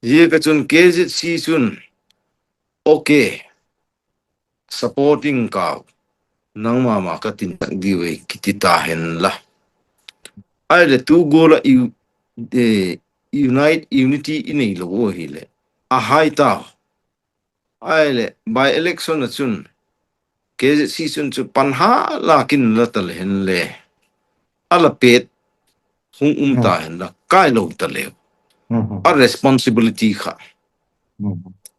ji ka chun KZC chun okay supporting ka nang mama ka tin tak di we kitita hen la ai le tu gola unite unity inei lo hi le a hai ta ai le by election na chun KZC chun chu panha la kin la tal hen le ala pet hung ta hen la kai lo ta le a responsibility kha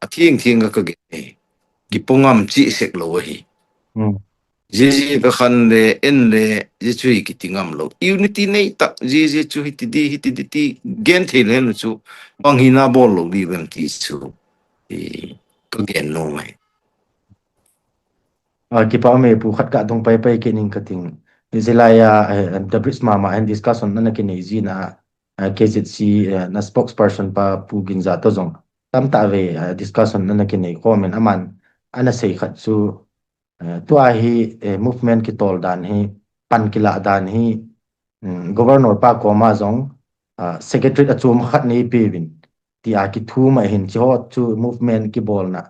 a thieng ka ge ki pongam chi sek lo hi ji ka khan le en le ji chui ki tingam lo unity nei tak ji chu hi ti gen the le nu chu bang hina bol lo bi bem ti chu ka gen no mai ki pa me pu khat ka dong pai ke ning ka ting zilaya the bridge mama and discussion na ki nei ji na KZC na spokesperson pa pu ginza to jong tam ta ve discussion na ki nei comment aman ana sei khat chu to hi movement ki tol dan hi pan kila dan hi governor pa ko ma jong secretary achum khat nei pe win ti a ki thu ma hin chi ho chu movement ki bol na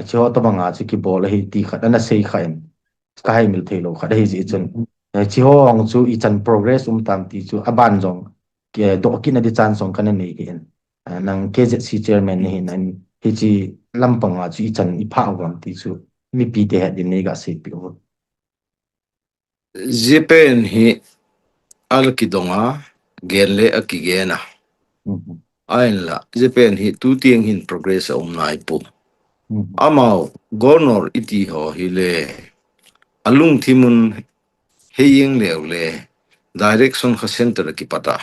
chi ho to banga chi ki bol hi ti khat ana sei khain ka hai mil thelo khat hi ji chun chi ho ong chu I chan progress tam ti chu aban jong ke do ki na di chan song kan nei ki nang KZC chairman ni nan hi chi lampanga chu I chan I pha wam ti chu mi pi te din nei ga sei pi ho Japan hi alkidonga genle akigena ain la Japan hi tu tieng hin progress nai pu amao governor iti ho hi le alung thimun heyeng le direction kha center ki pata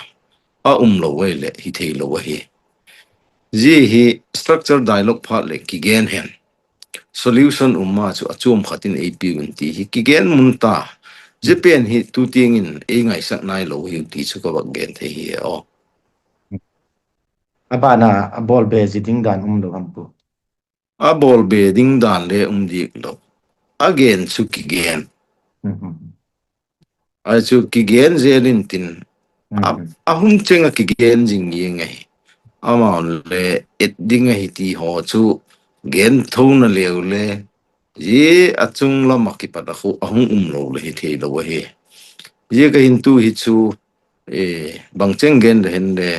a lo we le hi thei lo hi ji hi structure dialogue pha le ki gen hen solution umma chu achum khatin AP unti hi ki gen mun ta Japan hi tu tieng in ngai sak nai lo hi ti chu ka bak gen the hi o abana ball be ji ding dan lo ham pu a bol be ding dan le dik lo again chu ki gen a chu ki gen zelin tin a hum chenga ki gen jing ye ngai ama le et ding hi ti ho chu gen thona le le ye achung la makipata khu ahung lo le hi thei lo he ye ka hin tu hi chu bangcheng gen hen le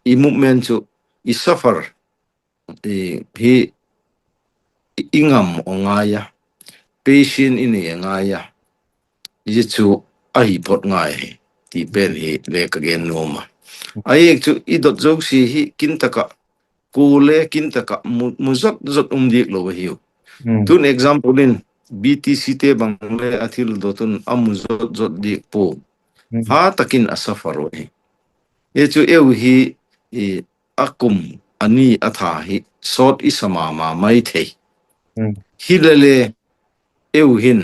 i movement chu i suffer hi ingam ongaya patient ini ngaya ji chu a hi pot ngai ti pen hi le ka gen noma ai chu i dot jok si hi kin taka kule kin taka muzat zat dik lo hi tun example in BTC te bangle athil dotun amuzot zot dik po ha takin a suffer hi e chu eu hi akum ani atha hi sot isama ma mai thei hilale eu hin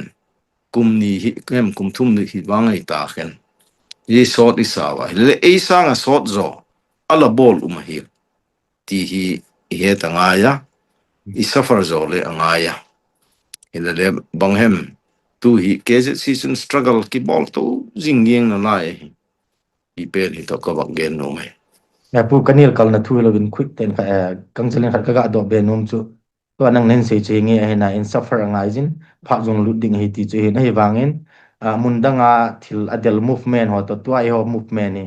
kumni hi kem kum thum ni hi bangai ta khen ye sot isawa le e sanga sot zo ala bol hi ti hi he tangaya i suffer zo le angaya hilale banghem tu hi keze season struggle ki bol to jingyeng na lai i pen hi to ka bak gen no mai pu kanil kal na thu lo bin quick ten kha kang chalen khat ka do be nom chu to nang nen se che nge he na in suffer angai jin pha jong lu ding hi ti che he na hi wangin mundanga thil adel movement ho to ai ho movement ni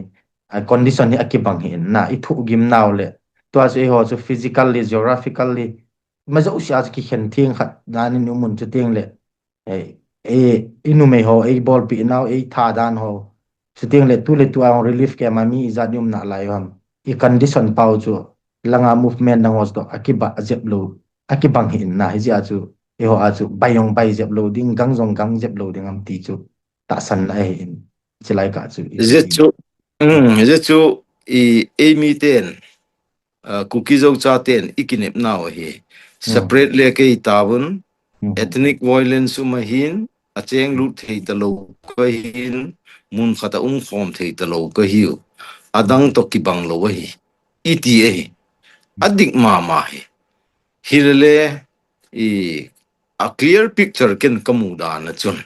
condition ni akibang hi na I thu gim naw le to as ho so physically geographically ma zo sha ki khen thing khat na ni nu mun chu teng le e inu me ho e ball pi naw e tha dan ho sitting le tu ang relief ke mami izadium na lai ham I condition pau chu langa movement na hos to akiba jeb lo akibang hin na hi ja chu e ho a chu bayong bai jeb lo ding gang jeb lo ding am ti chu ta san na hin chilai ka chu zechu zechu e mi ten cookie zo cha ten ikinep naw hi separate le ke tabun ethnic violence mahin acheng lu thei talo ka hin mun khata khom thei talo ka hiu adang to ki bang lo hi iti adik ma hi hilele a clear picture ken kamuda na chun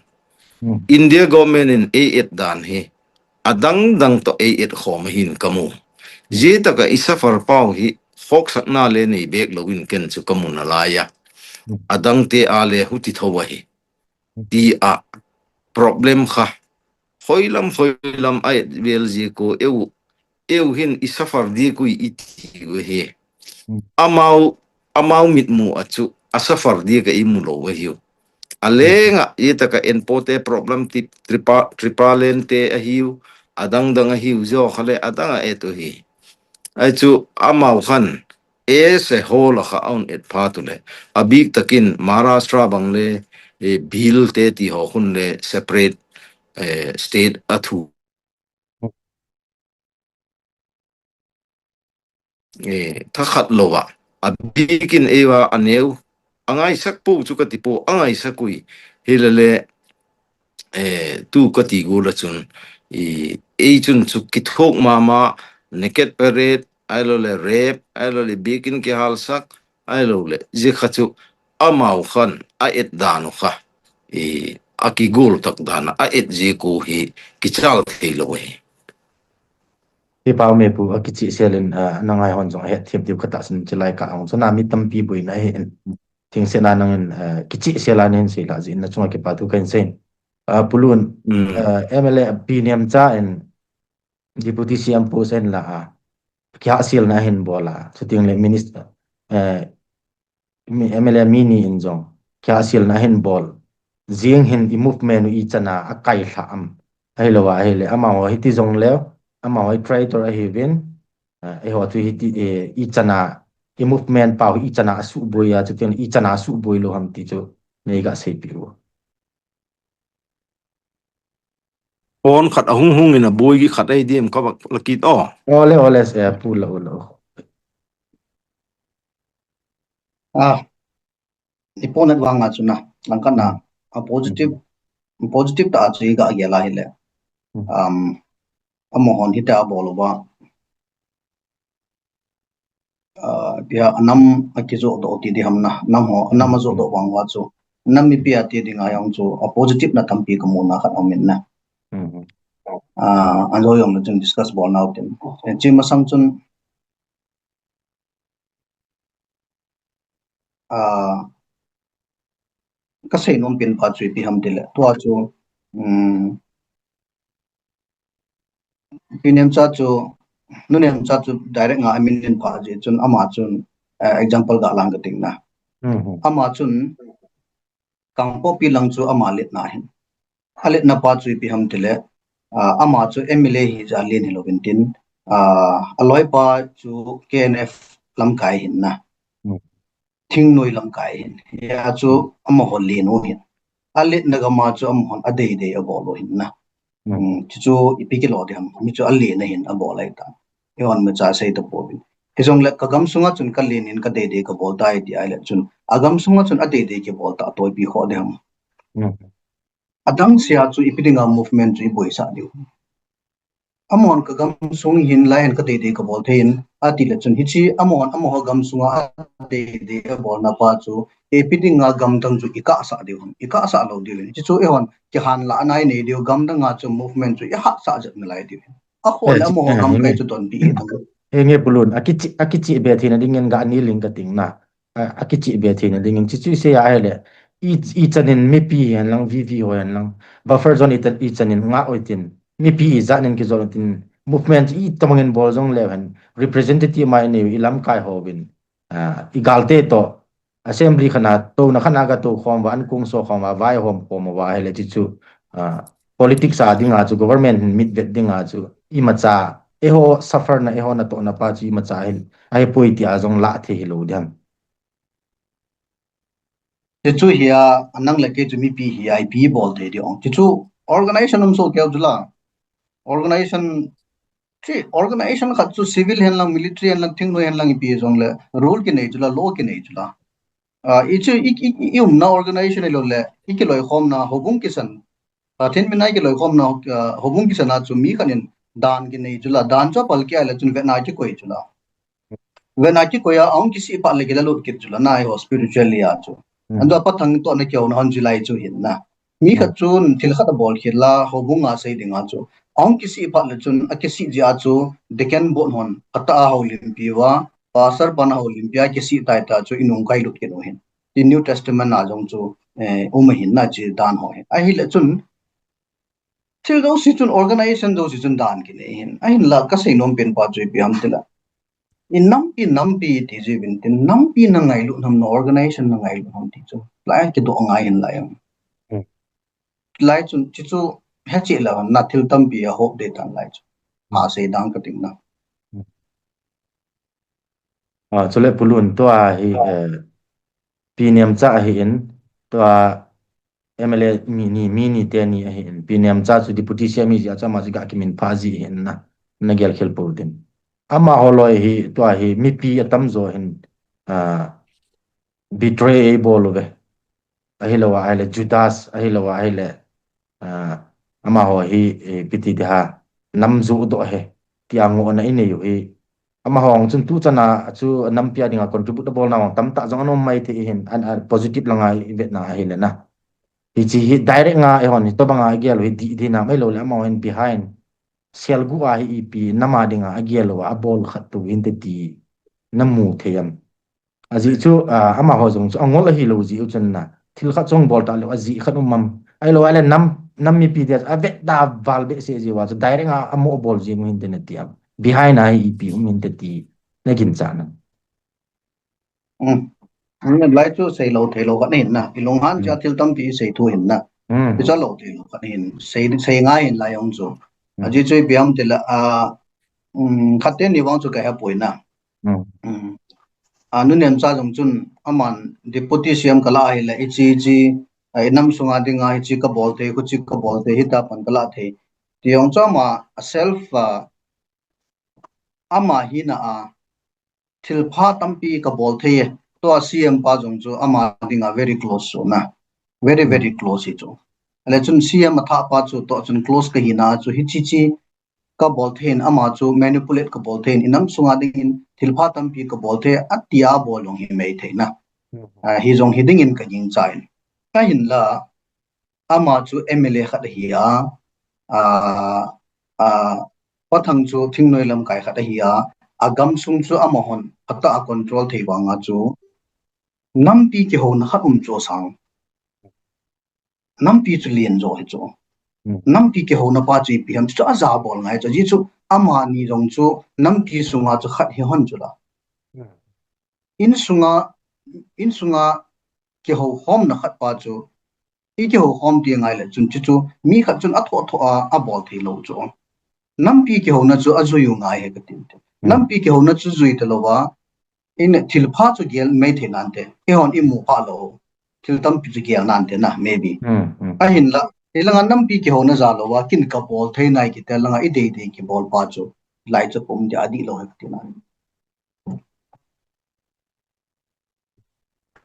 India government in A8 dan hi adang dang to A8 khom hin kamu je taka isafar pau hi fox na le nei bek lowin ken chu kamu na laya adang te ale huti thowa hi ti a problem kha hoilam ai bel ji ko eu hin isafar di ku iti we he amau mit mu achu asafar di ka imu lo we hi alenga itaka enpote problem tip tripalente a hiu adang dang a hiu zo khale adanga eto hi aichu amau khan se hol kha on et phatule abik takin Maharashtra bangle bill te ti ho hun le separate state athu thakhat lowa abikin ewa aneu angai sakpu chu ka tipo angai sakui hilale tu ka ti go la chun chun chu ki thok mama naked parade ailo le rape ailo le bikin ki hal sak ailo le je khachu amau khan a et danu kha aki gol tak dana a et je ko hi kichal thelo he Ti pau me pu akichi selen nangai hon jong he thiep diu khata sin chilai ka ang so na mi tampi bui na he thing se na nang kichi sela nen se la jin na chunga ke pa tu kan sen pulun MLA piniam cha en deputy CM post en la kya sil na hin bola chuting le minister MLA mini in jong kya sil na hin bol jing hin I movement I chana akai tha am ai lo wa hele ama ho hiti jong le ama ho try to a hivin e ho tu hiti I chana I movement pau I chana su boya chuting I chana su boi lo ham ti chu nei ga sei pi wo on khat hung in a boy gi khat ai dim ka bak lakit ole se pu lo iponet wanga chuna langkana a positive ta chi ga yela hele amohon hita boloba pia anam akizo do ti di hamna nam ho anam zo do wangwa chu nam mi pia ti dinga yang chu a positive na tampi komuna khat omin na anjo yom na chun discuss bol now tin chi masang chun kasai nom pin pa chui pi ham dile to chu pinem cha chu nun yang cha chu direct nga amin len pha je chun ama chun example ga lang ka ting na ama chun kangpo pi lang chu ama let na hin alet na pa chu pi ham tile ama chu MLA hi ja len hi lovin tin aloi pa chu KNF lam kai hin na thing noi lam kai hin ya chu ama hol le no hin alet na ga ma chu am hon adei de abolo hin na chu ipi ki lo de ham mi chu alle na hin abo lai ta yon ma cha sei to po bin hizong le ka gam sunga chun ka len in ka de de ka bol dai di ai le chun agam sunga chun adei de ki bol ta toy pi ho de ham adang sia chu ipidinga movement chu boi sa diu amon ka gam sung hin lai hen ka de de ka bol thein ati le chun hichi amon amo gam sunga de de ka bol na pa chu epidinga gam dang chu ika sa diu ika sa lo diu ni chu e hon ki han la nai ne diu gam dang nga chu movement chu ya ha sa jat na lai diu a khol amo gam kai chu ton bi nge pulun akichi be thina dingen ga ni ling ka ting na akichi be thina dingen chi chu se ya hele i chanin mi pi han lang vi ho han lang buffer zone i chanin nga oitin mi pi zanin ki zone tin movement i tamangin bol jong level representative mai ne ilam kai ho bin igalte to assembly khana to na khana ga to khom wa an kung so khom wa vai hom khom wa hele chi chu politics a dinga chu government mid vet dinga chu i macha eho suffer na eho na to na pa chi macha hin ai poi ti azong la the hi lo diam chu hia anang le ke chu mi pi hi IP bol de di ong chu organization um so kya jula organization khat chu civil hen lang military hen lang thing no hen lang pi jong le rule ki nei jula law ki nei jula ichu na organization lo le ikiloi khom na hobung kisan thin minai ki loi khom na hobung kisan na chu mi khanin dan ki nei jula dan cho pal ki ala chun ve na ki koi jula ve na ki koya aung kisi pa le gela lot kit jula na ho spiritually ya chu ando pa thang to na kyo na hon julai chu hin na mi kha chun thil khat bol khila hobung a sei dinga chu aung kisi pa le chun akisi ji a chu deken bon hon ata ho limpi wa pasar bana ho limpia kisi tai ta chu inung kai lut ke no hin the new testament na jong chu hin na ji dan ho hin a hi le chun till do si chun organization do si chun dan ki ne hin a hin la ka sei nom pen pa chu pi am tila in nampi ti ji bin tin nampi na ngai lu nam no organization na ngai lu nam ti chu lai ki do ngai hin lai am lai chun chi chu ha chi la na thil tam pi a hope de tan lai chu ma sei dang ka ting na chule pulun to a hi piniam cha hi in to a MLA mini te ni hi in piniam cha chu deputy CM ji cha ma ji ga kimin phaji hin na gel khel pur din ama holoi hi to a hi mi pi atam zo hin betray bolove ahilawa aile Judas ahilawa aile ama ho hi piti ha namzu do he tiango na ine yu hi ama hong chun tu chana chu nampia dinga contribute bol na tam ta jong anom mai te hin an positive langa vet na hi le na hi chi direct nga e hon to banga gel hi di na mai lo le ama hen behind sel gu a hi pi nama dinga agel wa bol khat tu in te ti namu theyam aji chu ama ho jong chu angol hi lo ji u chen na thil kha chong bol ta lo aji khat mam ai lo ale nam mi pi de a vet da val be se ji wa so direct nga amo bol ji mu internet ti behind ai ep min te ti nagin chana lai chu sei lo thelo ka nin na ilong han cha thil tam pi sei thu hin na cha lo thelo ka nin sei nga hin lai ong chu aji chui biam te la khaten ni wang chu ka ha poi na anu nem cha jong chun aman deputy CM kala hi la ichi nam sunga dinga ichi ka bolte ku chi ka bolte hi ta pan kala the tiong cha ma self ama hi na thil pha tampi ka bolte to CM pa jong chu ama dinga very close so na very close hi chu ale chun CM tha pa chu to chun close ka hi na chu hi chi ka bolthen ama chu manipulate ka bolthen inam sunga ding thil pha tampi ka bolthe atia bolong hi mai theina hi jong hiding in ka jing chai ka hin la ama chu MLA khat hi pathang chu thingnoi lam kai khat hi agam sung chu ama hon ata control thei wanga chu nampi ki hon khat chu sang nampi chu lien zo hi chu nampi ki hon pa chi pi ham chu aza bol ngai chu ji chu ama ni rong chu nampi sunga chu khat hi hon chu la in sunga ke ho hom na khat pa chu i ke ho hom ti ngai la chun chu mi khat chun a tho a bol thi lo chu nampi ke ho na chu azu yu ngai he ka tin nampi ke ho na chu zui te lo wa in thil pha chu gel mai the nan te e hon i mu pha lo thil tam pi chu gel nan te na maybe a hin la ilanga nampi ke ho na za lo wa kin ka bol thei nai ki te langa i de ki bol pa chu lai chu pum ja di lo he ka tin na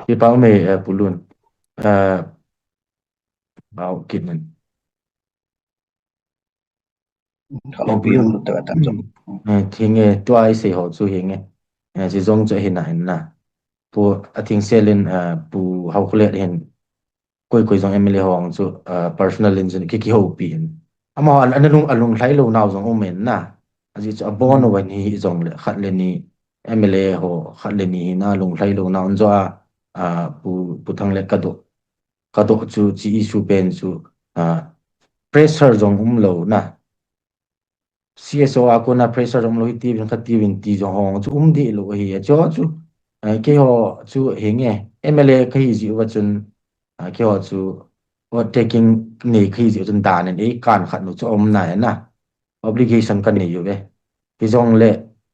Ki pau me pulun mau kitman kalau pi hon ta ta chu thinge twai se ho chu hinge si zong chu hin na pu athing selin pu hau khule hin koi zong emily hong chu personal engine ki ho pi hin ama an alung thlai lo naw zong omen na aji chu abon wa ni zong le khat le ni emily ho khat le ni na lung thlai lo naw zo pu thang le ka do chu chi issue pen chu pressure zong lo na CSO ako na pressure zong lo hi ti bin khat ti bin ti zong hong chu di lo hi cho chu ke ho chu hinge MLA khi ji wa chun ke ho chu taking nei khi ji chun dan en e kan khat nu chu na na obligation kan nei yu be ki zong le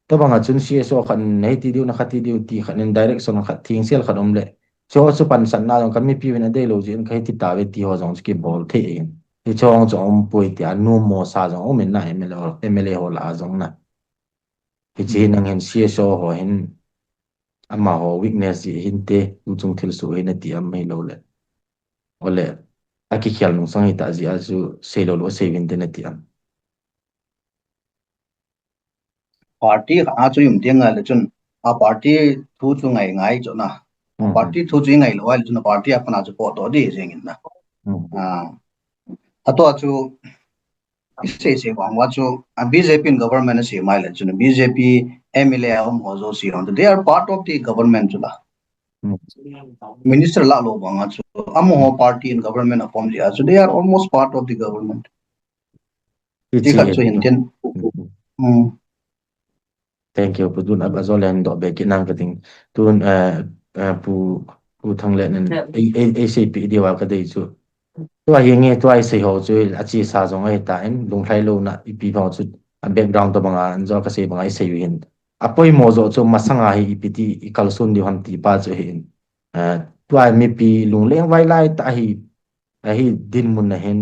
to banga chun CSO khan nei ti diu na khat ti diu ti khan in direction khat thing sel khat le cho chu pan san na kan mi pi bin de lo jin khai ti ta ve ti ho zong ki bol the in ti chong zong pui ti anu mo sa zong men na MLA ho la zong na ki chi nang hen CSO ho hin ama ho weakness ji hin te chung thil su hin ti am mai lo le ole aki khial nung sang ita ji azu se lo se vin te na ti am party a chu yum tiang la chun a party thu chu ngai chu na party thu chu ngai lo wa chun party apna chu po to di jeng in na ato chu se wang wa chu BJP in government se mai la chun BJP MLA hom ho zo si on they are part of the government chu la minister la lo bang chu amo party in government apom ji so they are almost part of the government ti kha chu hin ten thank you putun ab azolen do be kinang kating tun pu thang le nen ACP di wa ka dei chu tua hinge tua se ho chu achi sa zong ai ta en lung thlai lo na ipi ho chu background to banga an zo ka se banga se yin apoi mo zo chu masanga hi ipiti ikalsun di ham ti pa chu hin tua mi pi lung leng vai lai ta hi din mun na hen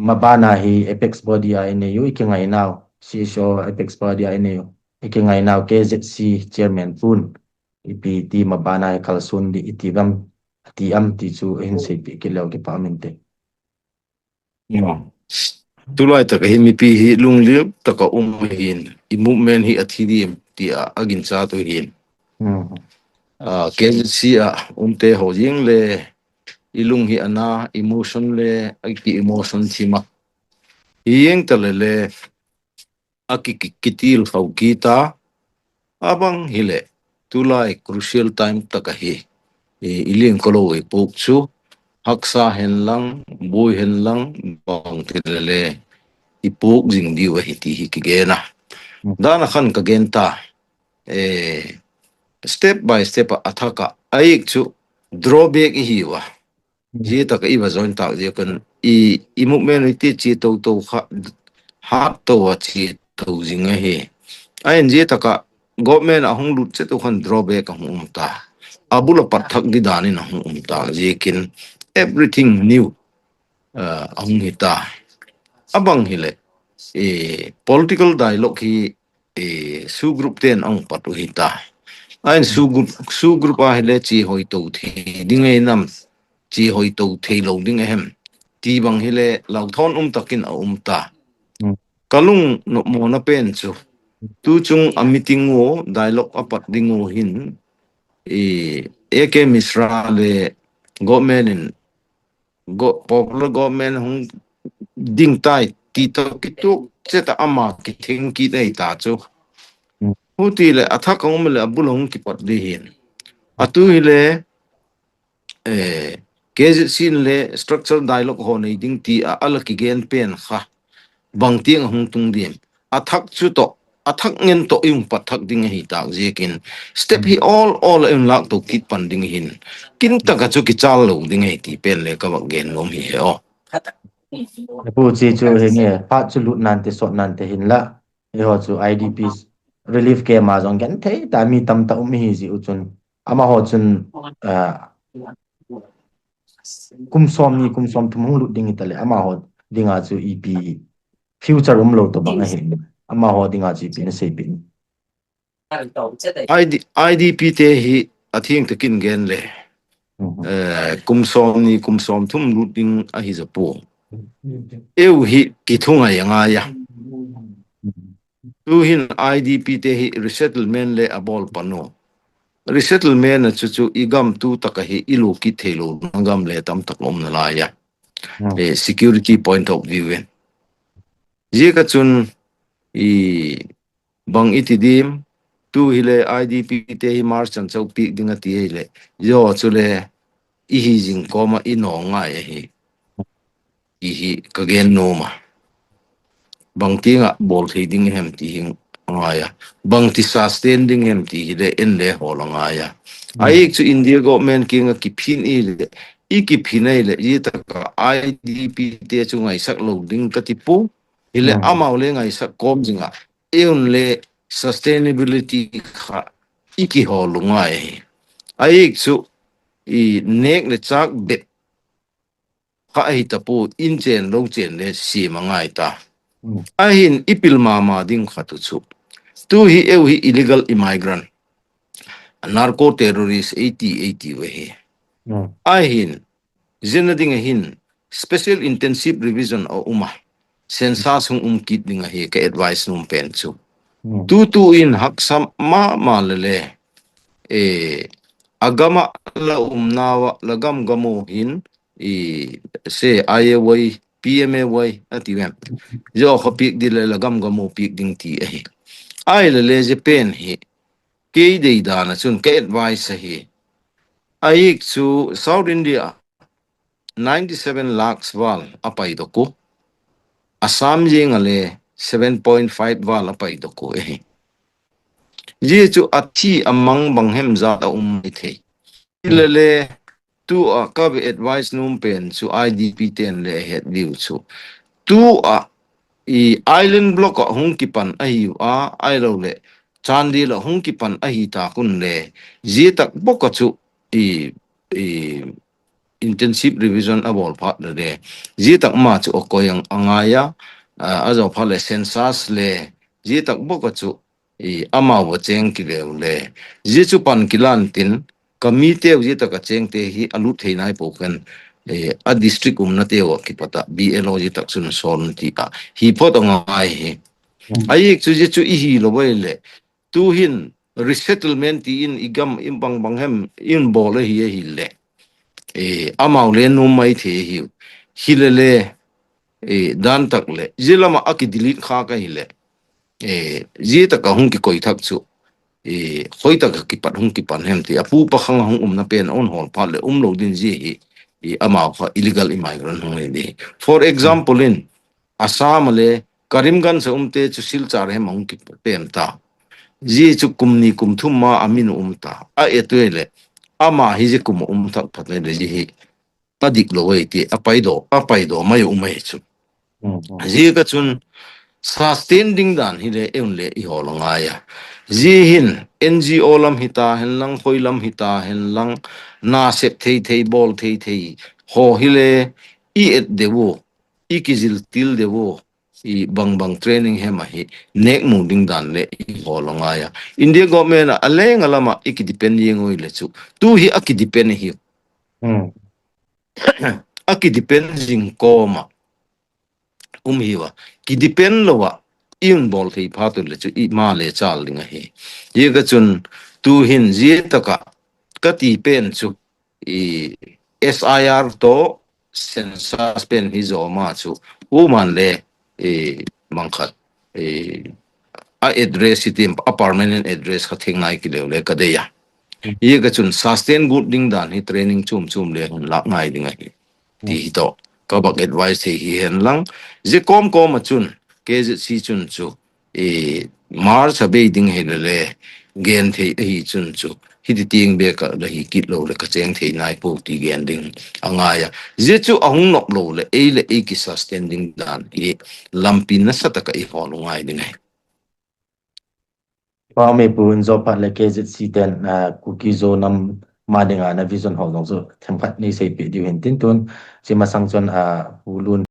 mabana hi apex body a ene yu ikingai now CSO apex body a ene yu ikingai now KZC chairman pun ipiti mabana kalsun di itigam ti am ti chu hin se pi kilaw ki pamente tulai ta hi mi pi hi lung liep ta ka hin I movement hi athidi ti agin cha to hin KZC a te ho jing le ilung hi ana emotion le aki emotion chima yeng ta le aki kitil khau kita abang hile tulai crucial time ta ka hi iling kolo e pok chu haksa hen lang boy hen lang bang tilele ipok jing di wa hiti hi kigena dana khan ka genta step by step athaka aik chu drawback hi wa ji ta ka iwa join ta je kan I movement ti chi to kha hat to wa chi to jinga he ain ji ta ka government ahung lut che to khan drawback ahung ta abula pathak di dani na hung ta je kin everything new ahung hita abang hile political dialogue hi su group ten ang patu hita ain su group a hile chi hoi to thi dingai nam chi hoi to thei lo ding ehem ti bang hile lau thon takin a ta kalung no mo na pen chu tu chung a meeting wo dialogue apat dingo hin AK Misra le government in popular government hung ding tai ti to kitu cheta ama ki thing ki dei ta chu huti le athak ngom le abulong ki pat de hin atu ile KZC le structural dialogue ho nei ding ti ala ki gen pen kha bang tiang hung tung diem athak chu to athak ngen to yung pathak ding hi tak jekin step hi all in lak to kit pan ding hin kin ta ka chu ki chal lo ding hi ti pen le ka bak gen lom hi he o pu chi chu hinge pa chu lut nan te so nan te hin la e ho chu IDPs relief ke ma jong gen the ta mi tam ta hi ji uchun ama ho chun kum som thum lut ding tale ama ho dinga chu EP future lo to bang hin ama ho dinga chi pin se pin IDP te hi athing te kin gen le kum som thum lut ding a hi za po eu hi ki thunga yanga ya tu hin IDP te hi resettlement le abol pano resettlement chu chu igam tu takahi ilu ki thelo ngam le tam taklom na la ya security point of view en je ka chun i bang itidim tu hile IDP te hi mar chan chau pi dinga ti hele yo chu le i hi jing koma i no nga hi ka gen no ma bang tinga bol thei ding hem ti hing ngaya bang ti sustaining hem ti le en le hol ngaya ai chu India government kinga ki phin i le i ki phinai le i ta ka IDP te chu ngai sak lo ding ka ti pu ile amau le ngai sak kom jinga eun le sustainability kha i ki hol ngai ai chu i nek le chak bet kha ai ta pu in chen lo chen le si mangai ta ahin ipil mama ding khatu chu tu hi eu hi illegal immigrant narco terrorist 80 we he ahin zenading hin special intensive revision o uma sensa sung kit ding he ka advice num pen chu tu in haksam ma lele agama la nawa lagam gamo hin se ayawai PMAY atiwem jo khopik dile lagam gamo pik ding ti ai le je pen hi ke de da na chun ke advice hi ai chu South India 97 lakhs wal apai do ko Assam jing ale 7.5 wal apai do ko je chu athi amang banghem za ta the le tu ka be advice num pen chu IDP ten le het liu chu tu i island block hong ki pan ai lo le chandi la hong ki pan ta kun le je tak bok chu i intensive revision abol phat le je tak ma chu okoyang angaya azo phale census le je tak bok chu i ama wo cheng ki le je chu pan kilan tin committee je tak cheng te hi alu theinai po kan a district na te wa ki pata BLO je tak sun son ti hi photo ngai hi ai chu je chu i hi lo le tu hin resettlement ti in igam imbang banghem in bol hi le amau le no mai the hi le dan tak le jilama aki delete kha ka hi le je tak hung ki koi thak chu khoi tak ki pat hung ki pan hem ti apu pa khang hung na pen on hol pa le lo din ji hi amau kha illegal immigrant hung le for example in Assam le Karimganj se te chu silchar he mong ki tem ta ji chu kumni kumthum ma amin ta a etwele ama hi je kum thak phat le ji hi padik lo wei ti apai do mai mai chu ji ka chun sustaining dan hi le eun le I holanga ya ji hin NGO lam hita hen lang khoi lam hita hen lang na sep thei bol thei ho hi le I et dewo I kizil til dewo I bang training he ma hi nek mu ding dan le I holanga ya India government aleng alama iki depend yengoi le chu tu hi aki depend hi aki depend jing koma hiwa ki depend lo wa in bol thei pha tu le chu I ma le chal ding hi ye ga chun tu hin je taka ka ti pen chu SIR to census pen hi zo ma chu man le mangkhat a address itim a permanent address kha thengnai ki le ka de ya ye ga chun sustain good ding dan hi training chum le la ngai ding hi ti to ka bak advice hi hen lang je kom ma chun ke je si chun chu mar sa be ding he le gen the hi chun chu hi ti ting be ka la hi kit lo le ka cheng the nai po ti gen ding anga ya je chu ahung nok lo le ki sustaining dan lampin na sa ta ka ho lo ngai ding ai pa me pu in zo pa le KZC ten cookie zo nam ma dinga na vision ho zo them khat ni sei pi di hen tin tun si ma sang chon hulun